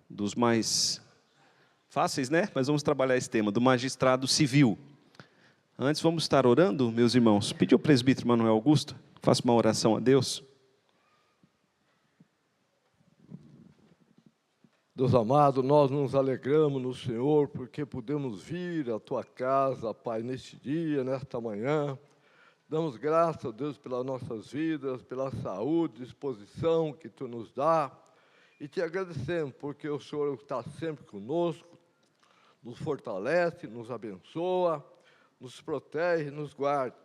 dos mais fáceis, né? Mas vamos trabalhar esse tema, do magistrado civil. Antes, vamos estar orando, meus irmãos. Pedir ao presbítero Manuel Augusto, faça uma oração a Deus. Deus amado, nós nos alegramos no Senhor, porque podemos vir à Tua casa, Pai, neste dia, nesta manhã. Damos graças a Deus pelas nossas vidas, pela saúde, disposição que Tu nos dá. E Te agradecemos, porque o Senhor está sempre conosco, nos fortalece, nos abençoa, nos protege, nos guarda.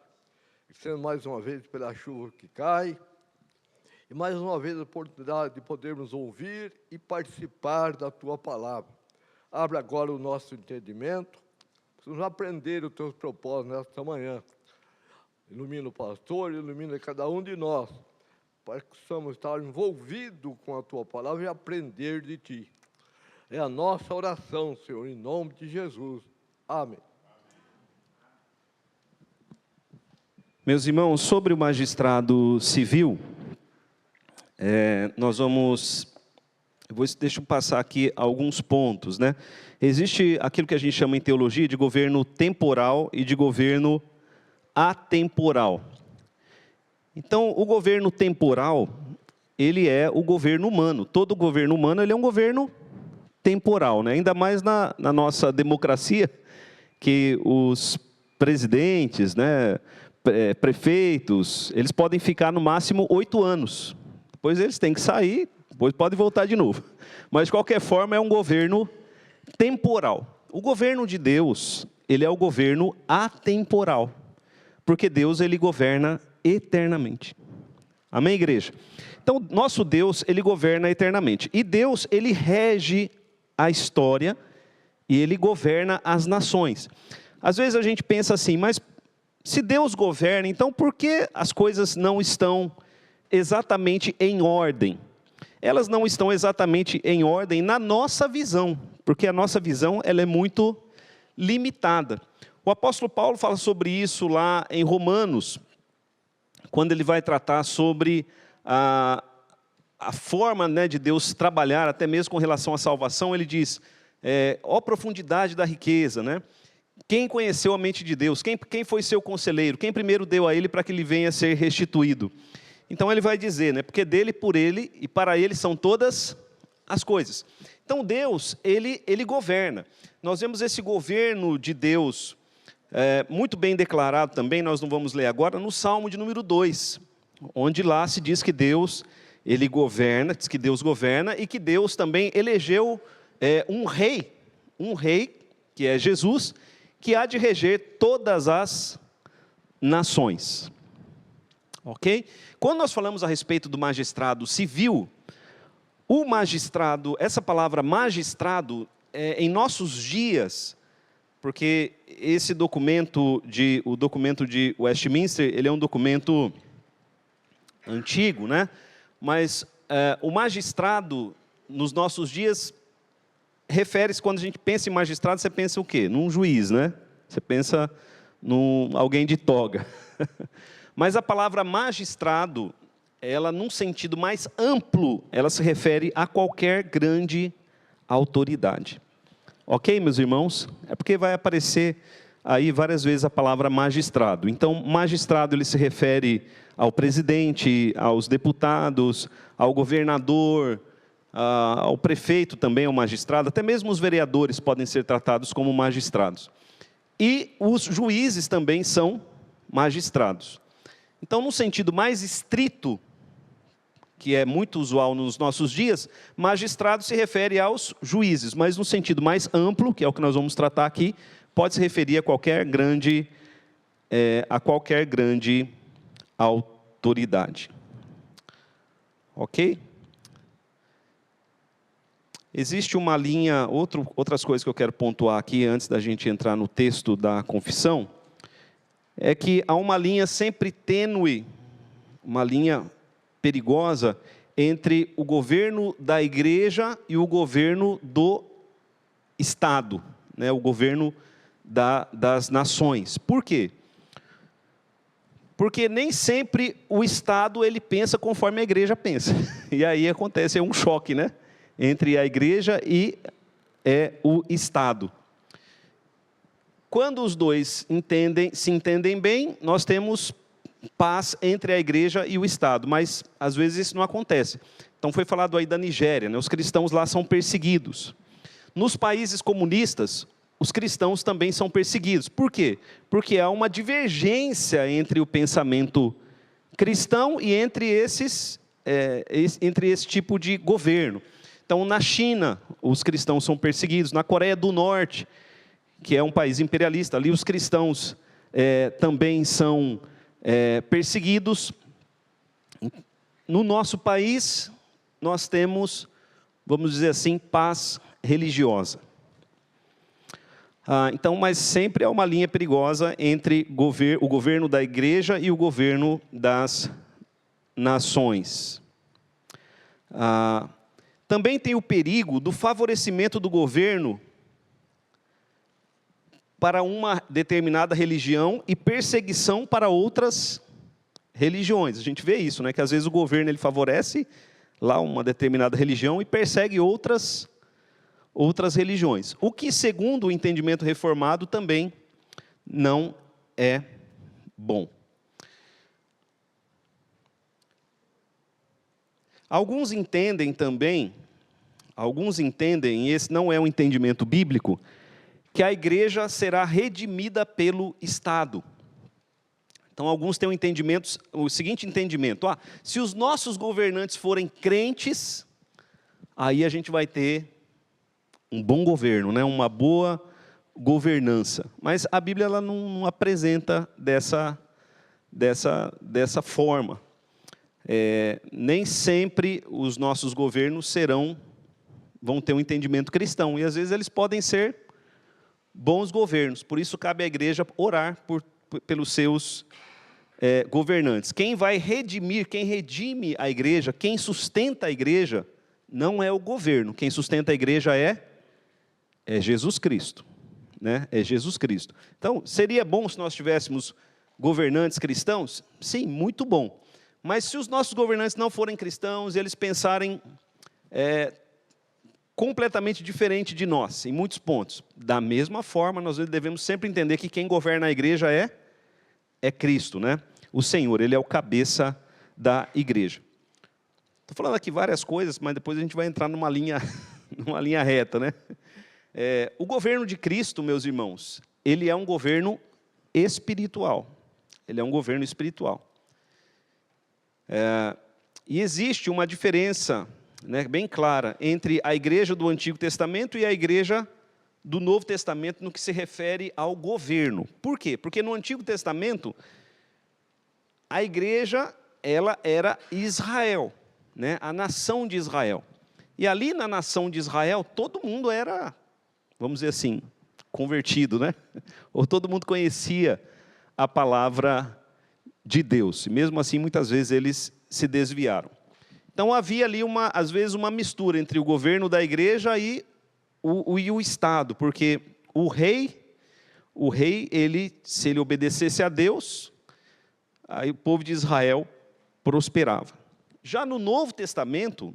E sendo mais uma vez pela chuva que cai, e mais uma vez a oportunidade de podermos ouvir e participar da Tua palavra. Abre agora o nosso entendimento, precisamos aprender os Teus propósitos nesta manhã. Ilumina o pastor, ilumina cada um de nós, para que possamos estar envolvidos com a Tua palavra e aprender de Ti. É a nossa oração, Senhor, em nome de Jesus. Amém. Meus irmãos, sobre o magistrado civil, deixa eu passar aqui alguns pontos, né? Existe aquilo que a gente chama em teologia de governo temporal e de governo atemporal. Então, o governo temporal, ele é o governo humano. Todo governo humano, ele é um governo temporal, né? Ainda mais na nossa democracia, que os presidentes, né, prefeitos, eles podem ficar no máximo 8 anos. Depois eles têm que sair, depois podem voltar de novo. Mas, de qualquer forma, é um governo temporal. O governo de Deus, ele é o governo atemporal. Porque Deus, ele governa eternamente. Amém, igreja? Então, nosso Deus, ele governa eternamente. E Deus, ele rege a história e ele governa as nações. Às vezes a gente pensa assim, mas se Deus governa, então por que as coisas não estão exatamente em ordem? Elas não estão exatamente em ordem na nossa visão, porque a nossa visão ela é muito limitada. O apóstolo Paulo fala sobre isso lá em Romanos, quando ele vai tratar sobre a forma, né, de Deus trabalhar, até mesmo com relação à salvação. Ele diz, ó profundidade da riqueza, né? Quem conheceu a mente de Deus? Quem foi seu conselheiro? Quem primeiro deu a ele para que ele venha a ser restituído? Então ele vai dizer, né, porque dele, por ele e para ele são todas as coisas. Então Deus, ele governa. Nós vemos esse governo de Deus muito bem declarado também, nós não vamos ler agora, no Salmo de número 2, onde lá se diz que Deus, ele governa, diz que Deus governa e que Deus também elegeu um rei, que é Jesus, que há de reger todas as nações. Ok? Quando nós falamos a respeito do magistrado civil, o magistrado, essa palavra magistrado, em nossos dias, porque esse documento, o documento de Westminster, ele é um documento antigo, né? Mas o magistrado, nos nossos dias, refere-se, quando a gente pensa em magistrado, você pensa o quê? Num juiz, né? Você pensa num alguém de toga. Mas a palavra magistrado, ela, num sentido mais amplo, ela se refere a qualquer grande autoridade. Ok, meus irmãos? É porque vai aparecer aí várias vezes a palavra magistrado. Então, magistrado, ele se refere ao presidente, aos deputados, ao governador, ao prefeito também, ao magistrado, até mesmo os vereadores podem ser tratados como magistrados. E os juízes também são magistrados. Então, no sentido mais estrito, que é muito usual nos nossos dias, magistrado se refere aos juízes, mas no sentido mais amplo, que é o que nós vamos tratar aqui, pode se referir a qualquer grande autoridade. Ok? Existe uma linha, outras coisas que eu quero pontuar aqui, antes da gente entrar no texto da confissão, é que há uma linha sempre tênue, uma linha perigosa, entre o governo da igreja e o governo do Estado, né? O governo das nações. Por quê? Porque nem sempre o Estado ele pensa conforme a igreja pensa. E aí acontece um choque, né? entre a igreja e o Estado. Quando os dois se entendem bem, nós temos paz entre a igreja e o Estado, mas às vezes isso não acontece. Então foi falado aí da Nigéria, né? Os cristãos lá são perseguidos. Nos países comunistas, os cristãos também são perseguidos. Por quê? Porque há uma divergência entre o pensamento cristão e entre esse tipo de governo. Então, na China, os cristãos são perseguidos. Na Coreia do Norte, que é um país imperialista, ali os cristãos também são perseguidos. No nosso país, nós temos, vamos dizer assim, paz religiosa. Então, mas sempre há uma linha perigosa entre o governo da igreja e o governo das nações. Também tem o perigo do favorecimento do governo para uma determinada religião e perseguição para outras religiões. A gente vê isso, né? Que às vezes o governo ele favorece lá uma determinada religião e persegue outras religiões. O que, segundo o entendimento reformado, também não é bom. Alguns entendem, e esse não é um entendimento bíblico, que a igreja será redimida pelo Estado. Então, alguns têm o seguinte entendimento: se os nossos governantes forem crentes, aí a gente vai ter um bom governo, né? Uma boa governança. Mas a Bíblia ela não apresenta dessa forma. Nem sempre os nossos governos vão ter um entendimento cristão, e às vezes eles podem ser bons governos. Por isso cabe à igreja orar pelos seus governantes. Quem vai redimir, quem redime a igreja, quem sustenta a igreja, não é o governo. Quem sustenta a igreja é Jesus Cristo, né? É Jesus Cristo. Então, seria bom se nós tivéssemos governantes cristãos? Sim, muito bom. Mas se os nossos governantes não forem cristãos, e eles pensarem completamente diferente de nós, em muitos pontos, da mesma forma, nós devemos sempre entender que quem governa a igreja é Cristo, né? O Senhor, Ele é o cabeça da igreja. Estou falando aqui várias coisas, mas depois a gente vai entrar numa linha reta, né? O governo de Cristo, meus irmãos, ele é um governo espiritual. Ele é um governo espiritual. E existe uma diferença, né, bem clara entre a igreja do Antigo Testamento e a igreja do Novo Testamento no que se refere ao governo. Por quê? Porque no Antigo Testamento, a igreja ela era Israel, né, a nação de Israel. E ali na nação de Israel, todo mundo era, vamos dizer assim, convertido, né? Ou todo mundo conhecia a palavra de Deus. E mesmo assim, muitas vezes, eles se desviaram. Então, havia ali, às vezes, uma mistura entre o governo da igreja e o Estado. Porque o rei, se ele obedecesse a Deus, aí o povo de Israel prosperava. Já no Novo Testamento,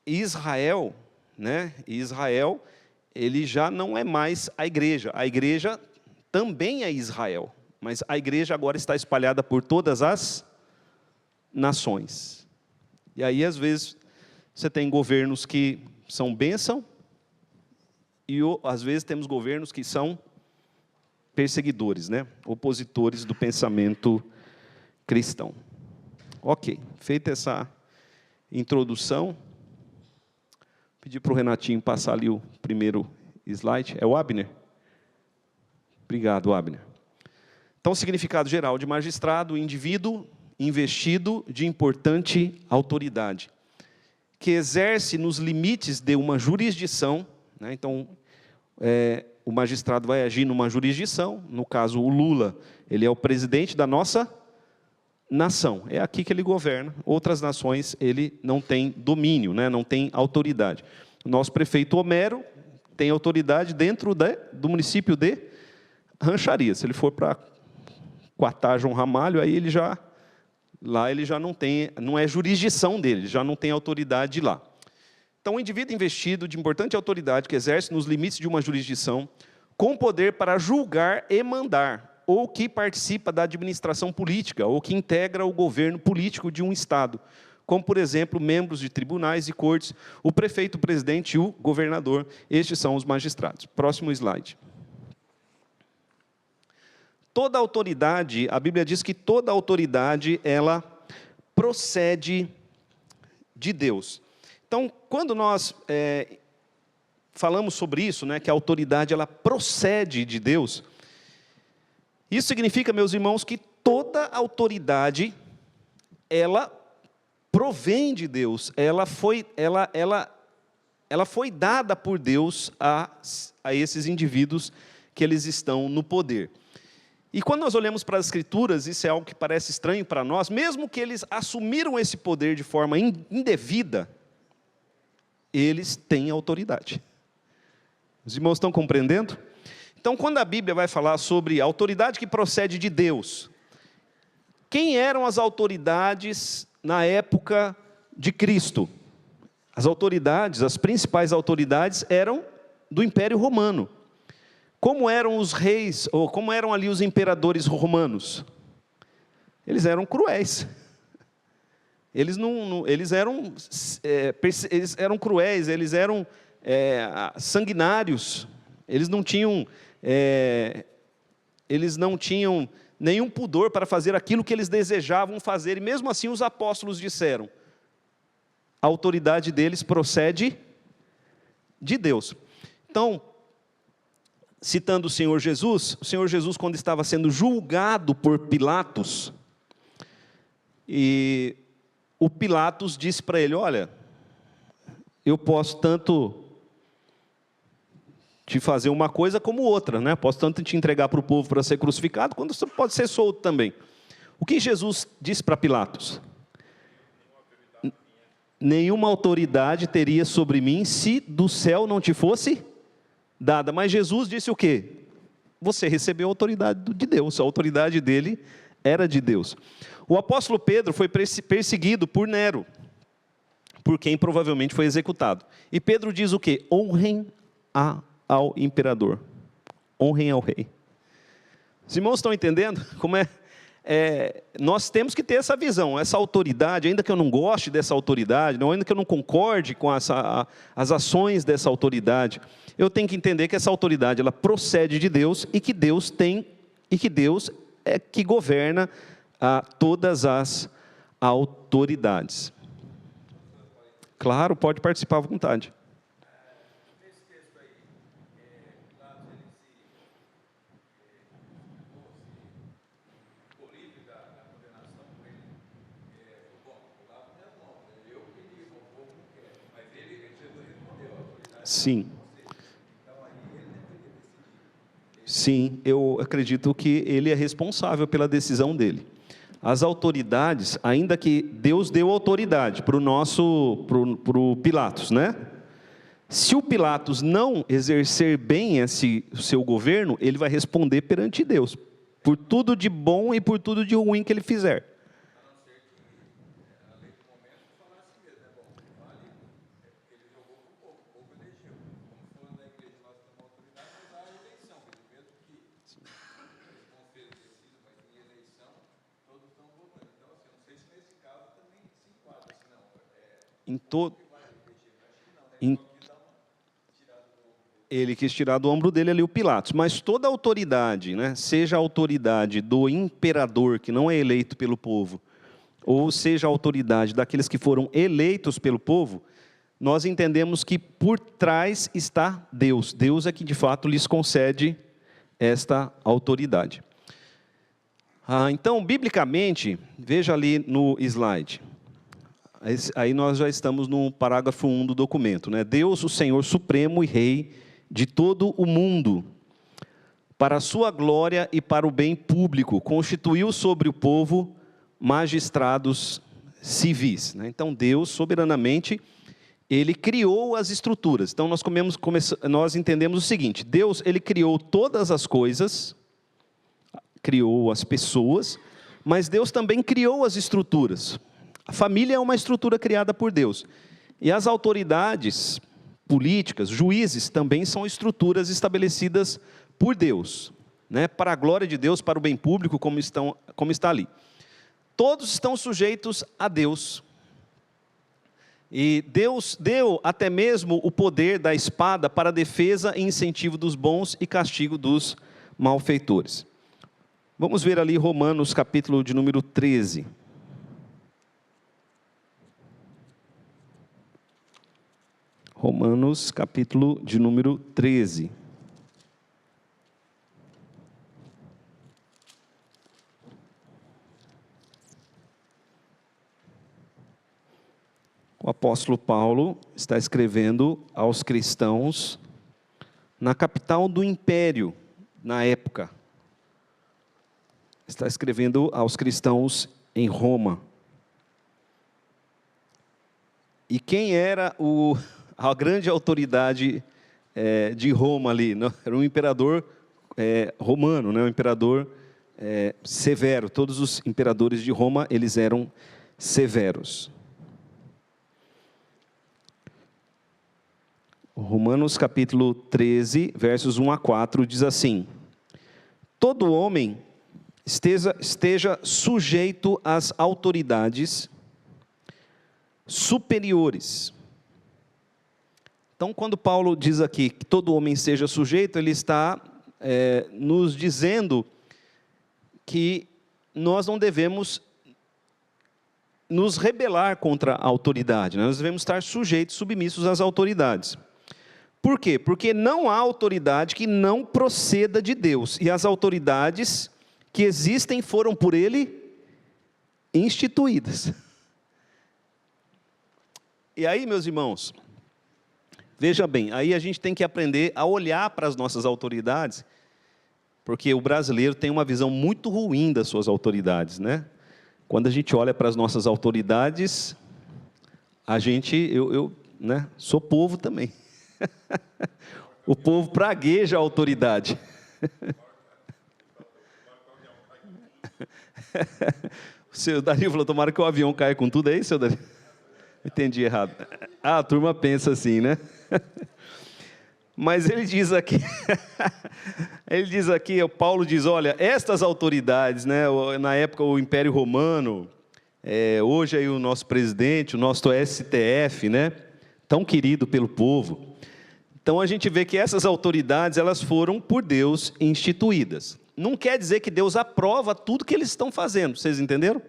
Israel, né? Israel, ele já não é mais a igreja. A igreja também é Israel, mas a igreja agora está espalhada por todas as nações. E aí, às vezes, você tem governos que são bênção, e às vezes temos governos que são perseguidores, né? Opositores do pensamento cristão. Ok, feita essa introdução, pedir para o Renatinho passar ali o primeiro slide. É o Abner? Obrigado, Abner. Então, o significado geral de magistrado: indivíduo investido de importante autoridade, que exerce nos limites de uma jurisdição, né? Então, o magistrado vai agir numa jurisdição. No caso, o Lula, ele é o presidente da nossa nação. É aqui que ele governa. Outras nações, ele não tem domínio, né? Não tem autoridade. O nosso prefeito Homero tem autoridade dentro do município de Rancharia. Se ele for para Quatá, João Ramalho, aí ele já Lá ele já não tem, não é jurisdição dele, já não tem autoridade lá. Então, o indivíduo investido de importante autoridade que exerce nos limites de uma jurisdição, com poder para julgar e mandar, ou que participa da administração política, ou que integra o governo político de um Estado, como, por exemplo, membros de tribunais e cortes, o prefeito, o presidente e o governador. Estes são os magistrados. Próximo slide. Toda autoridade, a Bíblia diz que toda autoridade, ela procede de Deus. Então, quando nós falamos sobre isso, né, que a autoridade ela procede de Deus, isso significa, meus irmãos, que toda autoridade, ela provém de Deus, ela foi dada por Deus a esses indivíduos que eles estão no poder. E quando nós olhamos para as Escrituras, isso é algo que parece estranho para nós, mesmo que eles assumiram esse poder de forma indevida, eles têm autoridade. Os irmãos estão compreendendo? Então, quando a Bíblia vai falar sobre a autoridade que procede de Deus, quem eram as autoridades na época de Cristo? As autoridades, as principais autoridades eram do Império Romano. Como eram os reis, ou como eram ali os imperadores romanos? Eles eram cruéis. Eles eram cruéis, eles eram sanguinários. Eles não tinham nenhum pudor para fazer aquilo que eles desejavam fazer. E mesmo assim os apóstolos disseram, a autoridade deles procede de Deus. Então, citando o Senhor Jesus, quando estava sendo julgado por Pilatos, e o Pilatos disse para ele, olha, eu posso tanto te fazer uma coisa como outra, né? Posso tanto te entregar para o povo para ser crucificado, quanto você pode ser solto também. O que Jesus disse para Pilatos? Nenhuma autoridade teria sobre mim se do céu não te fosse dada. Mas Jesus disse o quê? Você recebeu a autoridade de Deus, a autoridade dele era de Deus. O apóstolo Pedro foi perseguido por Nero, por quem provavelmente foi executado. E Pedro diz o quê? Honrem ao imperador, honrem ao rei. Os irmãos estão entendendo como nós temos que ter essa visão, essa autoridade, ainda que eu não goste dessa autoridade, ainda que eu não concorde com as ações dessa autoridade, eu tenho que entender que essa autoridade ela procede de Deus e que Deus é que governa todas as autoridades. Claro, pode participar à vontade. Sim. Sim, eu acredito que ele é responsável pela decisão dele. As autoridades, ainda que Deus deu autoridade para o Pilatos, né? Se o Pilatos não exercer bem o seu governo, ele vai responder perante Deus, por tudo de bom e por tudo de ruim que ele fizer. Ele quis tirar do ombro dele ali o Pilatos, mas toda autoridade, né, seja a autoridade do imperador, que não é eleito pelo povo, ou seja a autoridade daqueles que foram eleitos pelo povo, nós entendemos que por trás está Deus. Deus é que de fato lhes concede esta autoridade. Então, biblicamente, veja ali no slide. Aí nós já estamos no parágrafo 1 do documento, né? Deus, o Senhor Supremo e Rei de todo o mundo, para a sua glória e para o bem público, constituiu sobre o povo magistrados civis, né? Então Deus, soberanamente, Ele criou as estruturas. Então nós entendemos o seguinte, Deus, Ele criou todas as coisas, criou as pessoas, mas Deus também criou as estruturas. A família é uma estrutura criada por Deus. E as autoridades políticas, juízes, também são estruturas estabelecidas por Deus, né? Para a glória de Deus, para o bem público, como está ali. Todos estão sujeitos a Deus. E Deus deu até mesmo o poder da espada para defesa e incentivo dos bons e castigo dos malfeitores. Vamos ver ali Romanos capítulo de número 13. Romanos capítulo de número 13. O apóstolo Paulo está escrevendo aos cristãos na capital do império, na época. Está escrevendo aos cristãos em Roma. E quem era a grande autoridade de Roma ali? Era um imperador romano, né? Um imperador severo. Todos os imperadores de Roma, eles eram severos. Romanos capítulo 13, versos 1 a 4, diz assim: todo homem esteja sujeito às autoridades superiores. Então, quando Paulo diz aqui que todo homem seja sujeito, ele está nos dizendo que nós não devemos nos rebelar contra a autoridade, né? Nós devemos estar sujeitos, submissos às autoridades. Por quê? Porque não há autoridade que não proceda de Deus, e as autoridades que existem foram por Ele instituídas. E aí, meus irmãos, veja bem, aí a gente tem que aprender a olhar para as nossas autoridades, porque o brasileiro tem uma visão muito ruim das suas autoridades, né? Quando a gente olha para as nossas autoridades, eu né, sou povo também. O povo pragueja a autoridade. O seu Dario falou, tomara que o avião caia com tudo, é isso, seu Dario? Entendi errado. A turma pensa assim, né? Mas ele diz aqui, o Paulo diz, olha, estas autoridades, né, na época o Império Romano, hoje aí o nosso presidente, o nosso STF, né, tão querido pelo povo. Então a gente vê que essas autoridades, elas foram por Deus instituídas. Não quer dizer que Deus aprova tudo que eles estão fazendo, vocês entenderam?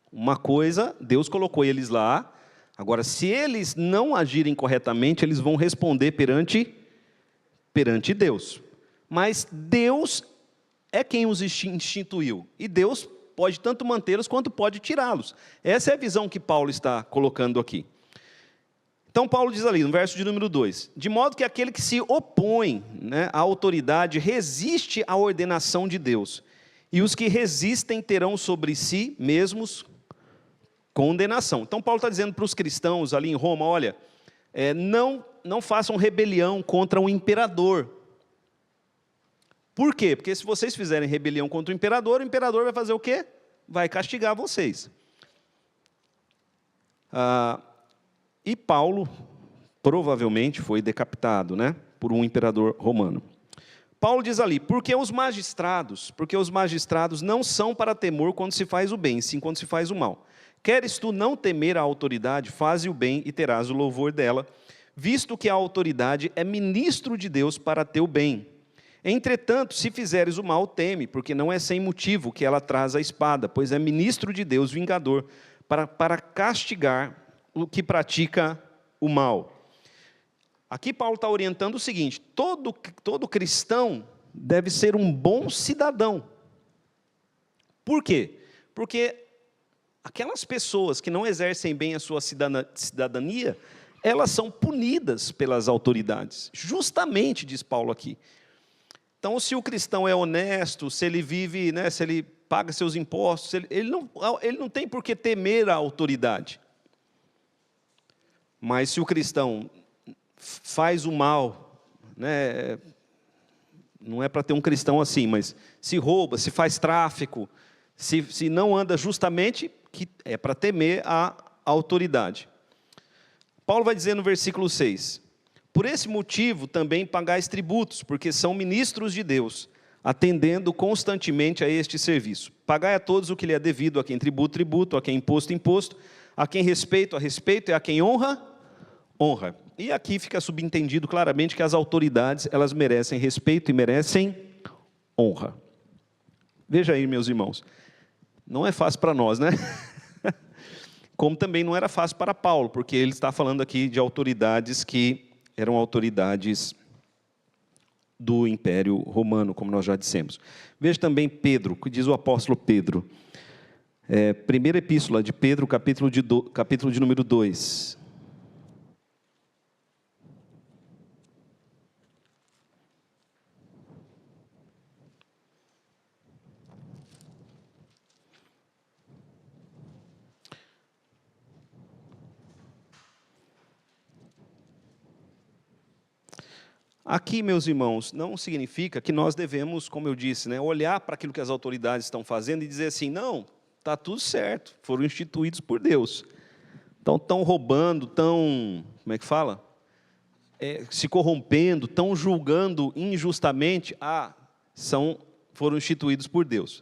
Uma coisa, Deus colocou eles lá, agora se eles não agirem corretamente, eles vão responder perante Deus. Mas Deus é quem os instituiu, e Deus pode tanto mantê-los quanto pode tirá-los. Essa é a visão que Paulo está colocando aqui. Então Paulo diz ali, no verso de número 2, de modo que aquele que se opõe, né, à autoridade resiste à ordenação de Deus, e os que resistem terão sobre si mesmos condenação. Então Paulo está dizendo para os cristãos ali em Roma, olha, não façam rebelião contra o imperador. Por quê? Porque se vocês fizerem rebelião contra o imperador vai fazer o quê? Vai castigar vocês. E Paulo provavelmente foi decapitado, né, por um imperador romano. Paulo diz ali, porque os magistrados não são para temor quando se faz o bem, sim quando se faz o mal. Queres tu não temer a autoridade, faze o bem e terás o louvor dela, visto que a autoridade é ministro de Deus para teu bem. Entretanto, se fizeres o mal, teme, porque não é sem motivo que ela traz a espada, pois é ministro de Deus, vingador, para castigar o que pratica o mal. Aqui Paulo está orientando o seguinte, todo cristão deve ser um bom cidadão. Por quê? Porque aquelas pessoas que não exercem bem a sua cidadania, elas são punidas pelas autoridades. Justamente, diz Paulo aqui. Então, se o cristão é honesto, se ele vive, né, se ele paga seus impostos, ele não tem por que temer a autoridade. Mas se o cristão faz o mal, né, não é para ter um cristão assim, mas se rouba, se faz tráfico, Se não anda justamente, que é para temer a autoridade. Paulo vai dizer no versículo 6, por esse motivo também pagais tributos, porque são ministros de Deus, atendendo constantemente a este serviço. Pagai a todos o que lhe é devido, a quem tributo, tributo, a quem imposto, imposto, a quem respeito, a respeito, e a quem honra, honra. E aqui fica subentendido claramente que as autoridades, elas merecem respeito e merecem honra. Veja aí, meus irmãos, não é fácil para nós, né? Como também não era fácil para Paulo, porque ele está falando aqui de autoridades que eram autoridades do Império Romano, como nós já dissemos. Veja também Pedro, que diz o apóstolo Pedro. Primeira epístola de Pedro, capítulo de número 2. Aqui, meus irmãos, não significa que nós devemos, como eu disse, né, olhar para aquilo que as autoridades estão fazendo e dizer assim, não, está tudo certo, foram instituídos por Deus. Então, estão roubando, estão, como é que fala? Se corrompendo, estão julgando injustamente, foram instituídos por Deus.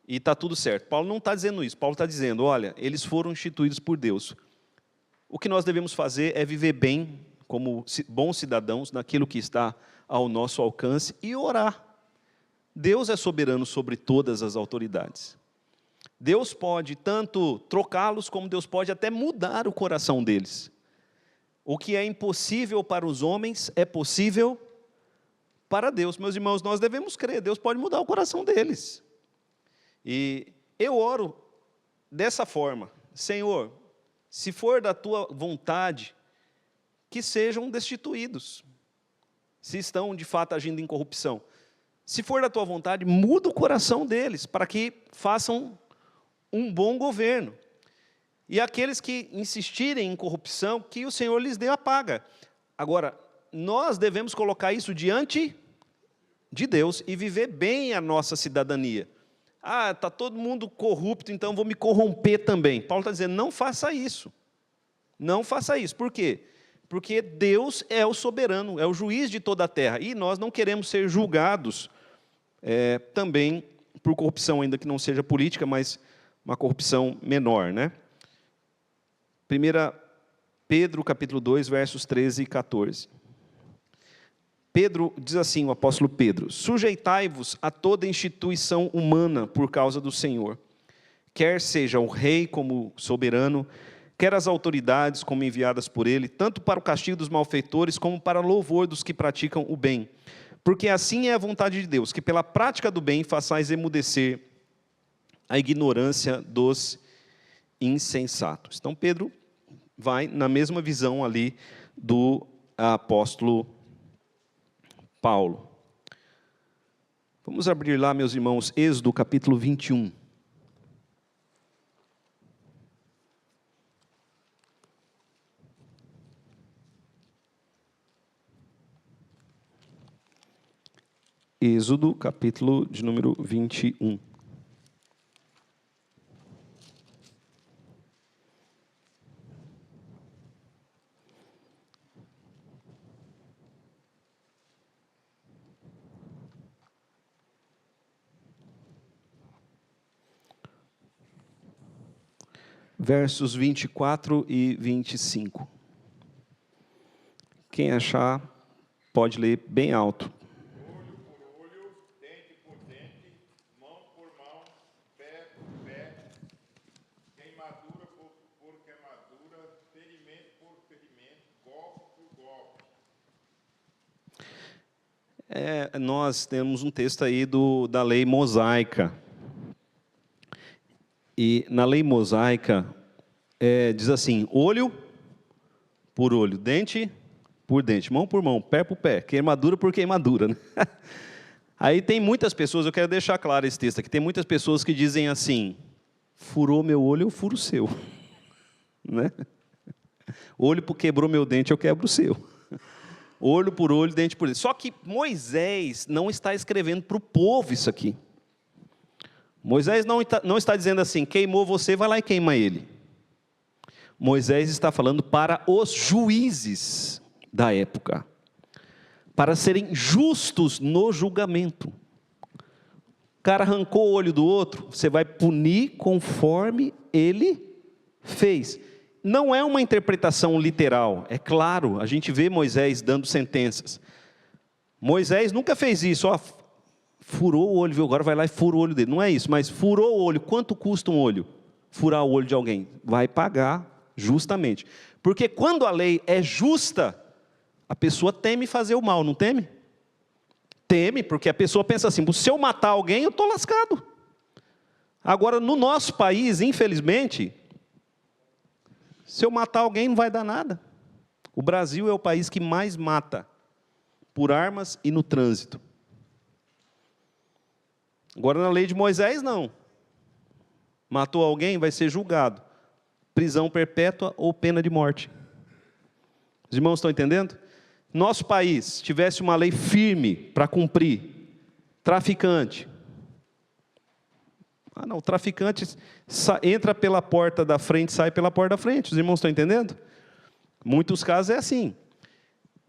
E está tudo certo. Paulo não está dizendo isso, Paulo está dizendo, olha, eles foram instituídos por Deus. O que nós devemos fazer é viver bem, como bons cidadãos, naquilo que está ao nosso alcance, e orar. Deus é soberano sobre todas as autoridades. Deus pode tanto trocá-los, como Deus pode até mudar o coração deles. O que é impossível para os homens, é possível para Deus. Meus irmãos, nós devemos crer, Deus pode mudar o coração deles. E eu oro dessa forma, Senhor, se for da tua vontade, que sejam destituídos, se estão de fato agindo em corrupção. Se for da tua vontade, muda o coração deles, para que façam um bom governo. E aqueles que insistirem em corrupção, que o Senhor lhes dê a paga. Agora, nós devemos colocar isso diante de Deus e viver bem a nossa cidadania. Está todo mundo corrupto, então vou me corromper também. Paulo está dizendo, não faça isso. Não faça isso. Por quê? Porque Deus é o soberano, é o juiz de toda a terra. E nós não queremos ser julgados também por corrupção, ainda que não seja política, mas uma corrupção menor, né? 1 Pedro, capítulo 2, versos 13 e 14. Pedro diz assim, o apóstolo Pedro, sujeitai-vos a toda instituição humana por causa do Senhor, quer seja o rei como soberano, quer as autoridades como enviadas por ele, tanto para o castigo dos malfeitores, como para o louvor dos que praticam o bem. Porque assim é a vontade de Deus, que pela prática do bem façais emudecer a ignorância dos insensatos. Então, Pedro vai na mesma visão ali do apóstolo Paulo. Vamos abrir lá, meus irmãos, Êxodo capítulo 21. Êxodo, capítulo de número 21. Versos 24 e 25. Quem achar, pode ler bem alto. Nós temos um texto aí da lei mosaica. E na lei mosaica, diz assim, olho por olho, dente por dente, mão por mão, pé por pé, queimadura por queimadura. Né? Aí tem muitas pessoas, eu quero deixar claro esse texto aqui, tem muitas pessoas que dizem assim, furou meu olho, eu furo o seu. Né? Olho quebrou meu dente, eu quebro o seu. Olho por olho, dente por dente. Só que Moisés não está escrevendo para o povo isso aqui. Moisés não está dizendo assim, queimou você, vai lá e queima ele. Moisés está falando para os juízes da época, para serem justos no julgamento. O cara arrancou o olho do outro, você vai punir conforme ele fez. Não é uma interpretação literal, é claro, a gente vê Moisés dando sentenças. Moisés nunca fez isso, ó, furou o olho, viu? Agora vai lá e fura o olho dele. Não é isso, mas furou o olho, quanto custa um olho? Furar o olho de alguém? Vai pagar justamente. Porque quando a lei é justa, a pessoa teme fazer o mal, não teme? Teme, porque a pessoa pensa assim, se eu matar alguém, eu estou lascado. Agora, no nosso país, infelizmente, se eu matar alguém, não vai dar nada. O Brasil é o país que mais mata, por armas e no trânsito. Agora, na lei de Moisés, não. Matou alguém, vai ser julgado. Prisão perpétua ou pena de morte. Os irmãos estão entendendo? Nosso país tivesse uma lei firme para cumprir, traficante. O traficante entra pela porta da frente, sai pela porta da frente. Os irmãos estão entendendo? Muitos casos é assim.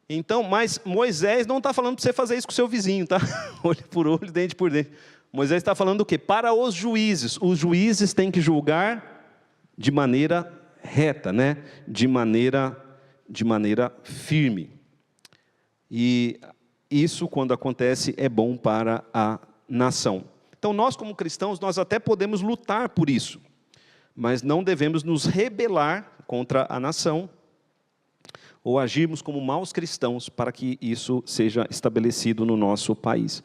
Então, mas Moisés não está falando para você fazer isso com o seu vizinho, tá? Olho por olho, dente por dente. Moisés está falando o quê? Para os juízes. Os juízes têm que julgar de maneira reta, né? De maneira firme. E isso, quando acontece, é bom para a nação. Então, nós como cristãos, nós até podemos lutar por isso, mas não devemos nos rebelar contra a nação, ou agirmos como maus cristãos para que isso seja estabelecido no nosso país.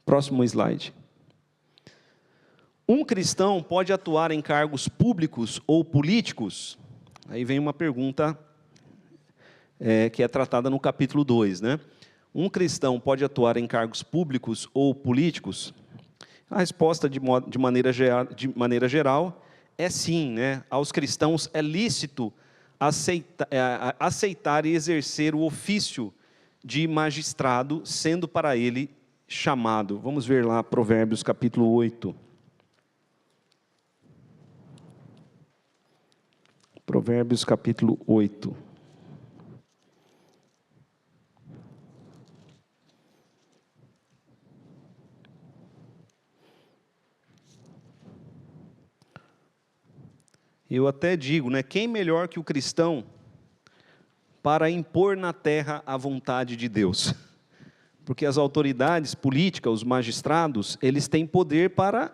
Próximo slide. Um cristão pode atuar em cargos públicos ou políticos? Aí vem uma pergunta que é tratada no capítulo 2, né? Um cristão pode atuar em cargos públicos ou políticos? A resposta, de maneira geral, é sim, né? Aos cristãos é lícito aceitar e exercer o ofício de magistrado, sendo para ele chamado. Vamos ver lá Provérbios capítulo 8. Provérbios capítulo 8. Eu até digo, né, quem melhor que o cristão para impor na terra a vontade de Deus? Porque as autoridades políticas, os magistrados, eles têm poder para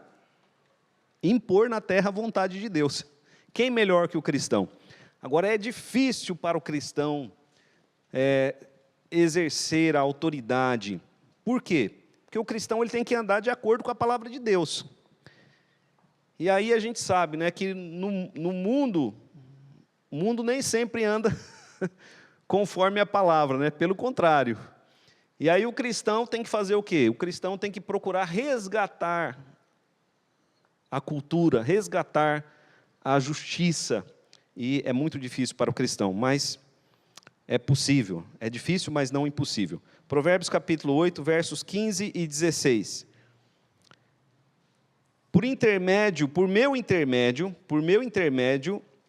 impor na terra a vontade de Deus. Quem melhor que o cristão? Agora, é difícil para o cristão exercer a autoridade. Por quê? Porque o cristão ele tem que andar de acordo com a palavra de Deus. E aí a gente sabe, né, que no mundo, o mundo nem sempre anda conforme a palavra, né? Pelo contrário. E aí o cristão tem que fazer o quê? O cristão tem que procurar resgatar a cultura, resgatar a justiça. E é muito difícil para o cristão, mas é possível. É difícil, mas não impossível. Provérbios capítulo 8, versos 15 e 16. Por meu intermédio,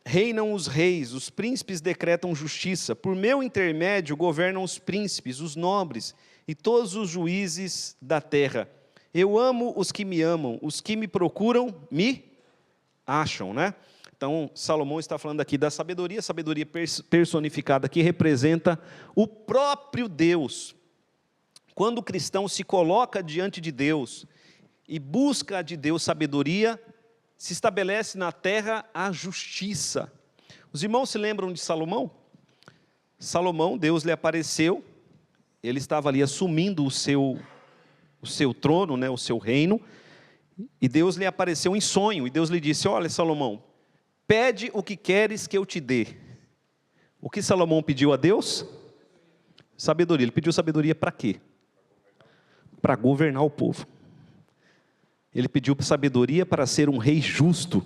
reinam os reis, os príncipes decretam justiça. Por meu intermédio, governam os príncipes, os nobres e todos os juízes da terra. Eu amo os que me amam, os que me procuram, me acham, né? Então, Salomão está falando aqui da sabedoria personificada que representa o próprio Deus. Quando o cristão se coloca diante de Deus e busca de Deus sabedoria, se estabelece na terra a justiça. Os irmãos se lembram de Salomão? Salomão, Deus lhe apareceu, ele estava ali assumindo o seu trono, né, o seu reino, e Deus lhe apareceu em sonho, e Deus lhe disse, olha Salomão, pede o que queres que eu te dê. O que Salomão pediu a Deus? Sabedoria. Ele pediu sabedoria para quê? Para governar o povo. Ele pediu sabedoria para ser um rei justo.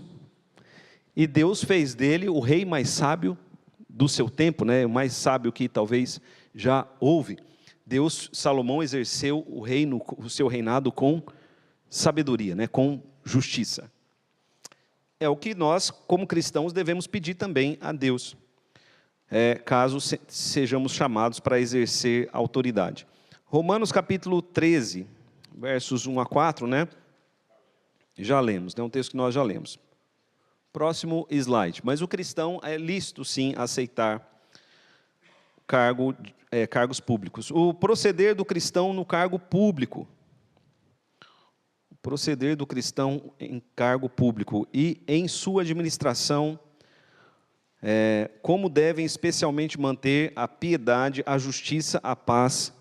E Deus fez dele o rei mais sábio do seu tempo, né? O mais sábio que talvez já houve. Salomão exerceu o seu reinado com sabedoria, né? Com justiça. É o que nós, como cristãos, devemos pedir também a Deus, caso sejamos chamados para exercer autoridade. Romanos capítulo 13, versos 1 a 4, né? Já lemos, é um texto que nós já lemos. Próximo slide. Mas o cristão é lícito, sim, aceitar cargos públicos. O proceder do cristão no cargo público. O proceder do cristão em cargo público e em sua administração, como devem especialmente manter a piedade, a justiça, a paz,